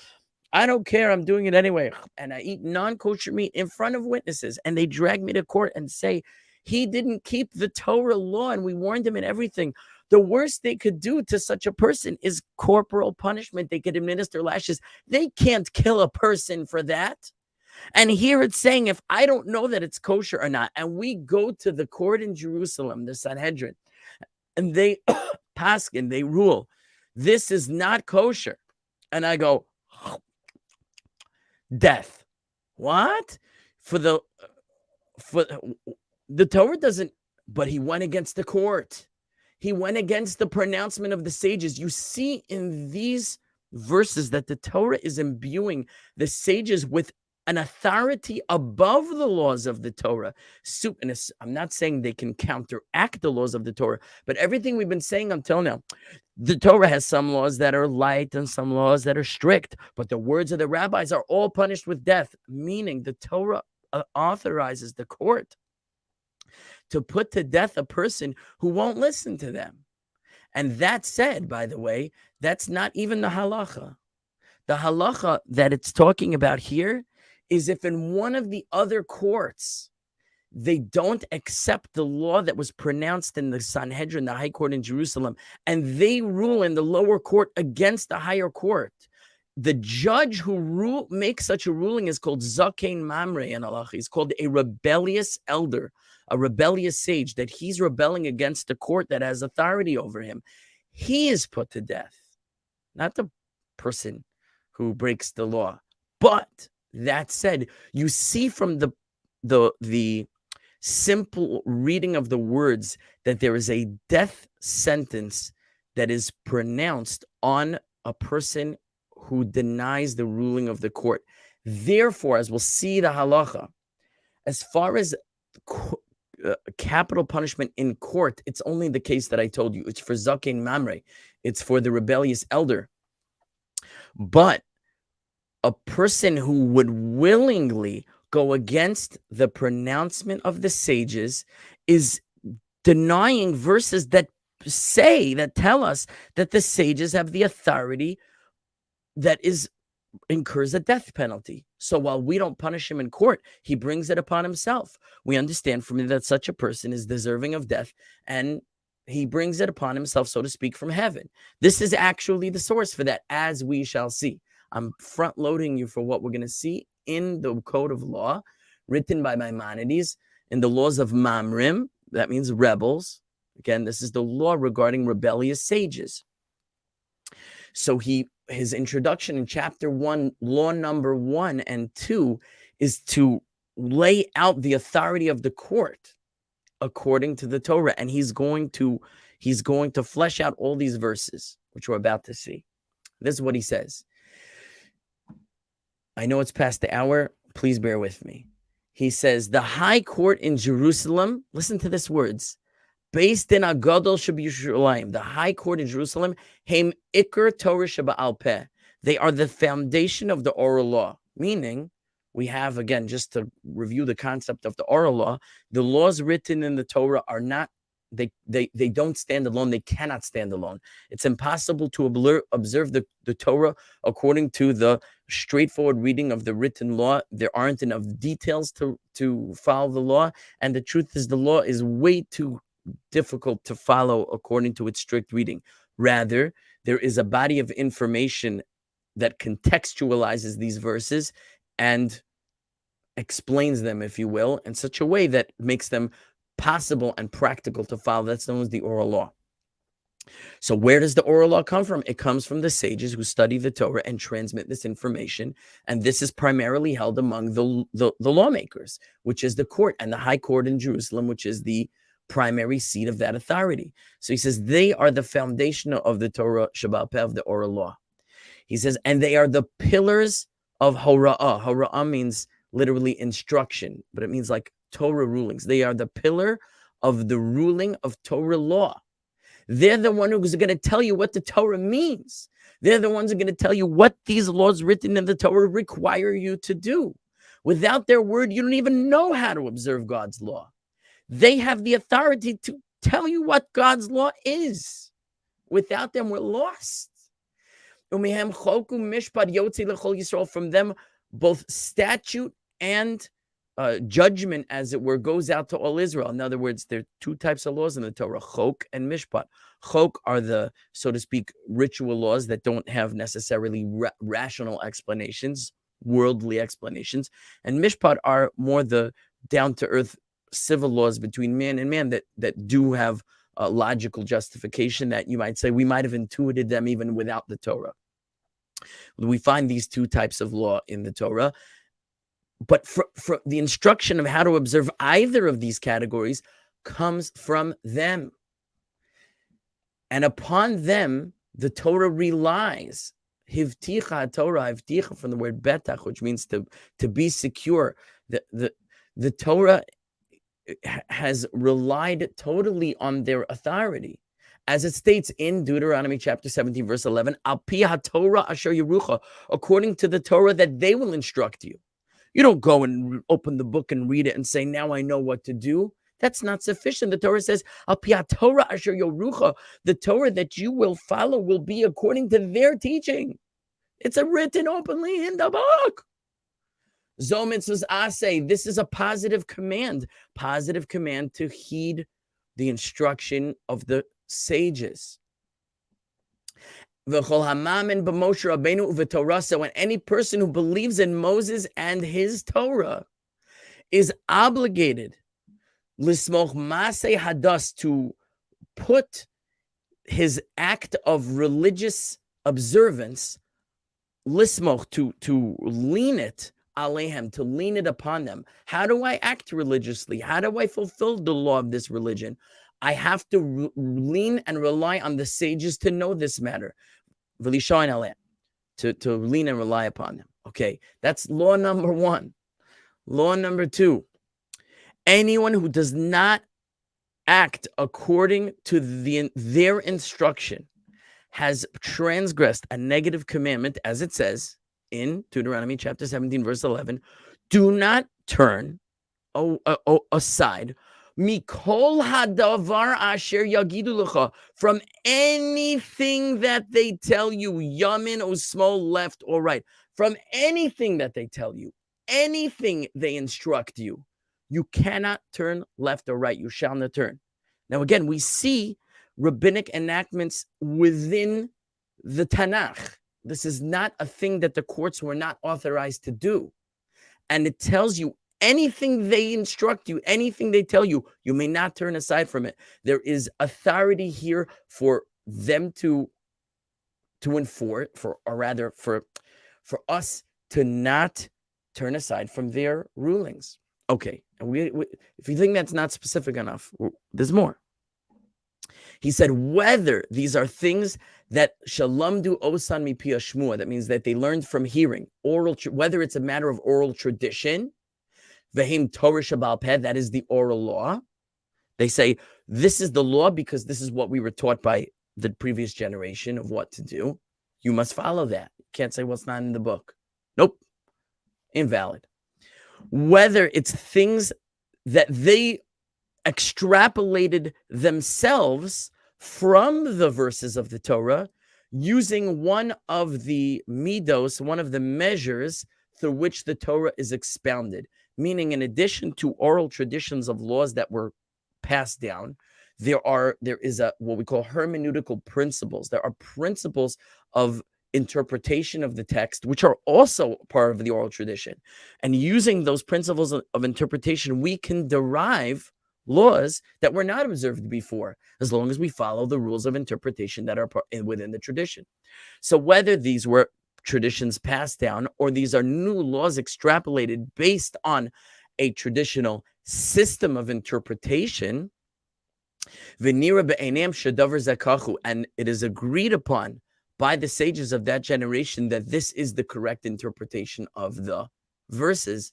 I don't care, I'm doing it anyway. And I eat non-kosher meat in front of witnesses, and they drag me to court and say, he didn't keep the Torah law, and we warned him and everything. The worst they could do to such a person is corporal punishment. They could administer lashes. They can't kill a person for that. And here it's saying, if I don't know that it's kosher or not, and we go to the court in Jerusalem, the Sanhedrin, and they paskin, they rule, this is not kosher. And I go, death. What? For the Torah doesn't, but he went against the court. He went against the pronouncement of the sages. You see in these verses that the Torah is imbuing the sages with an authority above the laws of the Torah. And I'm not saying they can counteract the laws of the Torah, but everything we've been saying until now, the Torah has some laws that are light and some laws that are strict, but the words of the rabbis are all punished with death, meaning the Torah authorizes the court to put to death a person who won't listen to them. And that said, by the way, that's not even the halacha. The halacha that it's talking about here is if in one of the other courts, they don't accept the law that was pronounced in the Sanhedrin, the high court in Jerusalem, and they rule in the lower court against the higher court. The judge who makes such a ruling is called Zakein Mamre in halacha. He's called a rebellious elder, a rebellious sage, that he's rebelling against the court that has authority over him. He is put to death, not the person who breaks the law. But that said, you see from the simple reading of the words that there is a death sentence that is pronounced on a person who denies the ruling of the court. Therefore, as we'll see the halacha, as far as capital punishment in court, it's only the case that I told you. It's for Zakein Mamre. It's for the rebellious elder. But a person who would willingly go against the pronouncement of the sages is denying verses that tell us that the sages have the authority that incurs a death penalty. So while we don't punish him in court, he brings it upon himself. We understand from it that such a person is deserving of death, and he brings it upon himself, so to speak, from heaven. This is actually the source for that, as we shall see. I'm front loading you for what we're going to see in the code of law written by Maimonides in the laws of Mamrim. That means rebels. Again, this is the law regarding rebellious sages. So his introduction in chapter 1, law number 1 and 2, is to lay out the authority of the court according to the Torah. And he's going to flesh out all these verses, which we're about to see. This is what he says. I know it's past the hour. Please bear with me. He says, the high court in Jerusalem, listen to these words, based in Agadol Sheb'Yerushalayim, the high court in Jerusalem, Heim Iker Torah Sheba'al Peh. They are the foundation of the oral law, meaning we have, again, just to review the concept of the oral law, the laws written in the Torah are not They don't stand alone. They cannot stand alone. It's impossible to observe the Torah according to the straightforward reading of the written law. There aren't enough details to follow the law. And the truth is, the law is way too difficult to follow according to its strict reading. Rather, there is a body of information that contextualizes these verses and explains them, if you will, in such a way that makes them possible and practical to follow. That's known as the oral law. So where does the oral law come from? It comes from the sages who study the Torah and transmit this information. And this is primarily held among the lawmakers, which is the court and the high court in Jerusalem, which is the primary seat of that authority. So he says they are the foundation of the Torah Sheba'al Peh, of the oral law. He says, and they are the pillars of Hora'ah. Hora'ah means literally instruction, but it means like Torah rulings. They are the pillar of the ruling of Torah law. They're the one who's going to tell you what the Torah means. They're the ones who are going to tell you what these laws written in the Torah require you to do. Without their word, you don't even know how to observe God's law. They have the authority to tell you what God's law is. Without them, we're lost. From them, both statute and judgment, as it were, goes out to all Israel. In other words, there are two types of laws in the Torah, chok and mishpat. Chok are the, so to speak, ritual laws that don't have necessarily rational explanations, worldly explanations. And mishpat are more the down-to-earth civil laws between man and man that do have a logical justification, that you might say we might have intuited them even without the Torah. We find these two types of law in the Torah. But for the instruction of how to observe either of these categories comes from them. And upon them, the Torah relies. Hivticha Torah, hivticha from the word betach, which means to be secure. The Torah has relied totally on their authority. As it states in Deuteronomy chapter 17, verse 11, Al pi haTorah asher yerucha, according to the Torah that they will instruct you. You don't go and open the book and read it and say, now I know what to do. That's not sufficient. The Torah says, Al pi haTorah asher yerucha, the Torah that you will follow will be according to their teaching. It's written openly in the book. Zo mitzvahs aseh, this is a positive command to heed the instruction of the sages. And any person who believes in Moses and his Torah is obligated lismoch maseh hadas, to put his act of religious observance, lismoch, to lean it alehem, to lean it upon them. How do I act religiously? How do I fulfill the law of this religion? I have to lean and rely on the sages to know this matter. To lean and rely upon them. Okay, that's law number one. Law number two, anyone who does not act according to their instruction has transgressed a negative commandment, as it says in Deuteronomy chapter 17, verse 11. Do not turn aside mikol hadavar asher yagidu lecha, from anything that they tell you, yamin or small, left or right, from anything that they tell you, anything they instruct you, you cannot turn left or right. You shall not turn. Now, again, we see rabbinic enactments within the Tanakh. This is not a thing that the courts were not authorized to do. And it tells you anything they instruct you, anything they tell you, you may not turn aside from it. There is authority here for them to enforce, for us to not turn aside from their rulings. Okay, and we if you think that's not specific enough, there's more. He said, whether these are things that shalamdu osan mipi shmua, that means that they learned from hearing, whether it's a matter of oral tradition, v'hem Torah Sheba'al Peh, that is the oral law. They say, this is the law because this is what we were taught by the previous generation of what to do. You must follow that. You can't say, well, it's not in the book. Nope. Invalid. Whether it's things that they extrapolated themselves from the verses of the Torah using one of the midos, one of the measures through which the Torah is expounded. Meaning, in addition to oral traditions of laws that were passed down, there is what we call hermeneutical principles. There are principles of interpretation of the text, which are also part of the oral tradition. And using those principles of interpretation, we can derive laws that were not observed before, as long as we follow the rules of interpretation that are within the tradition. So whether these were traditions passed down or these are new laws extrapolated based on a traditional system of interpretation, and it is agreed upon by the sages of that generation that this is the correct interpretation of the verses,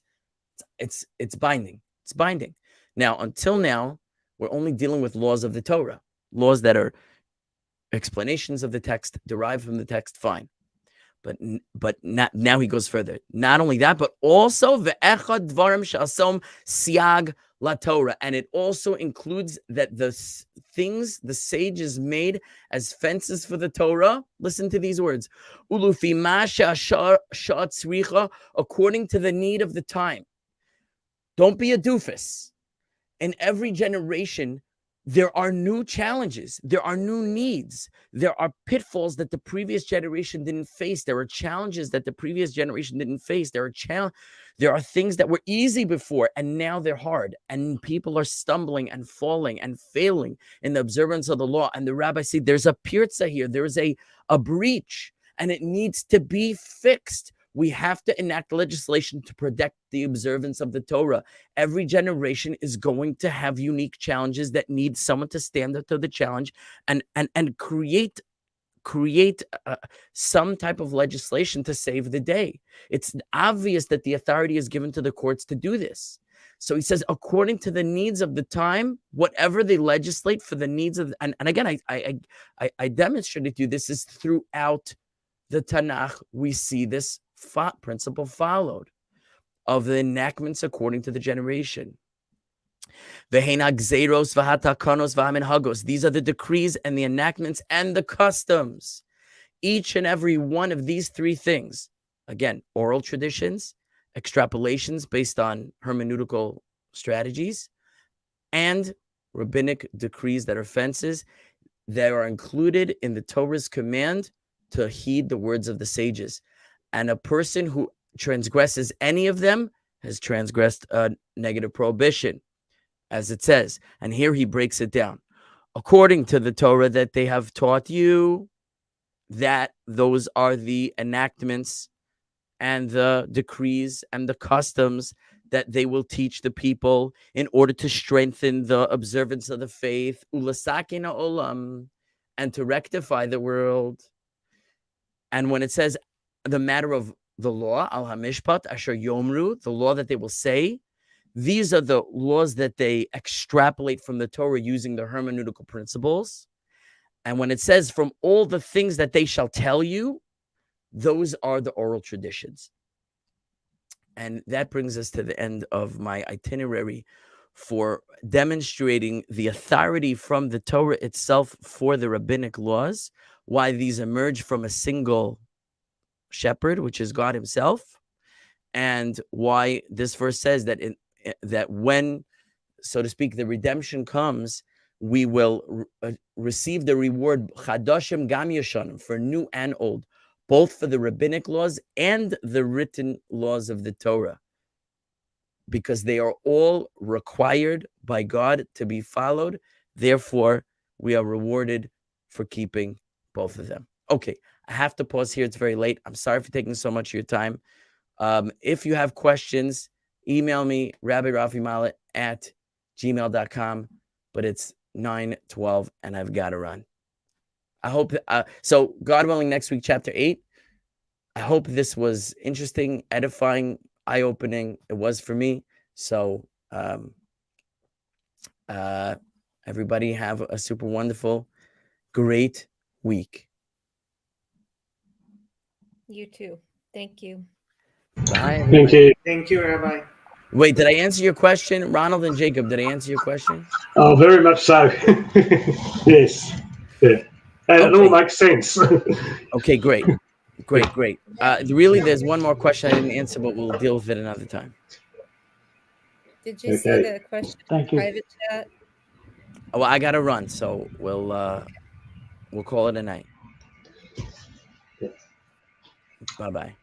it's binding. It's binding. Now, until now, we're only dealing with laws of the Torah, laws that are explanations of the text, derived from the text, fine. But not, now he goes further. Not only that, but also ve'echad dvarim she'asom siag la Torah, and it also includes that the things the sages made as fences for the Torah. Listen to these words: ulufi ma she'ashar tzricha, according to the need of the time. Don't be a doofus. In every generation, there are new challenges. There are new needs. There are pitfalls that the previous generation didn't face. There are challenges that the previous generation didn't face. There are things that were easy before, and now they're hard. And people are stumbling and falling and failing in the observance of the law. And the rabbis say, there's a pirza here. There's a breach, and it needs to be fixed. We have to enact legislation to protect the observance of the Torah. Every generation is going to have unique challenges that need someone to stand up to the challenge and create some type of legislation to save the day. It's obvious that the authority is given to the courts to do this. So he says, according to the needs of the time, whatever they legislate for the needs of, and again, I demonstrated to you, this is throughout the Tanakh. We see this principle followed of the enactments according to the generation. These are the decrees and the enactments and the customs. Each and every one of these three things, again, oral traditions, extrapolations based on hermeneutical strategies, and rabbinic decrees that are fences, that are included in the Torah's command to heed the words of the sages. And a person who transgresses any of them has transgressed a negative prohibition, as it says. And here he breaks it down. According to the Torah that they have taught you, that those are the enactments and the decrees and the customs that they will teach the people in order to strengthen the observance of the faith, ulasakina olam, and to rectify the world. And when it says the matter of the law, al hamishpat asher yomru, the law that they will say, these are the laws that they extrapolate from the Torah using the hermeneutical principles. And when it says from all the things that they shall tell you, those are the oral traditions. And that brings us to the end of my itinerary for demonstrating the authority from the Torah itself for the rabbinic laws, why these emerge from a single shepherd, which is God himself, and why this verse says that that when, so to speak, the redemption comes, we will receive the reward chadashim gam yashanim, for new and old, both for the rabbinic laws and the written laws of the Torah, because they are all required by God to be followed. Therefore, we are rewarded for keeping both of them. Okay, I have to pause here. It's very late. I'm sorry for taking so much of your time. If you have questions, email me, rabbirafimallet@gmail.com, but it's 9:12 and I've got to run. I hope, so God willing, next week, chapter 8. I hope this was interesting, edifying, eye-opening. It was for me. So everybody have a super wonderful, great week. You too. Thank you. Bye. Thank you. Thank you, Rabbi. Wait, did I answer your question, Ronald and Jacob? Did I answer your question? Oh, very much so. Yes. Yeah. And it all Okay. makes sense. Okay, great. Great. Really, there's one more question I didn't answer, but we'll deal with it another time. Did you see Okay. the question in Thank you. private chat? Well, I gotta run, so we'll call it a night. Yeah. Bye-bye.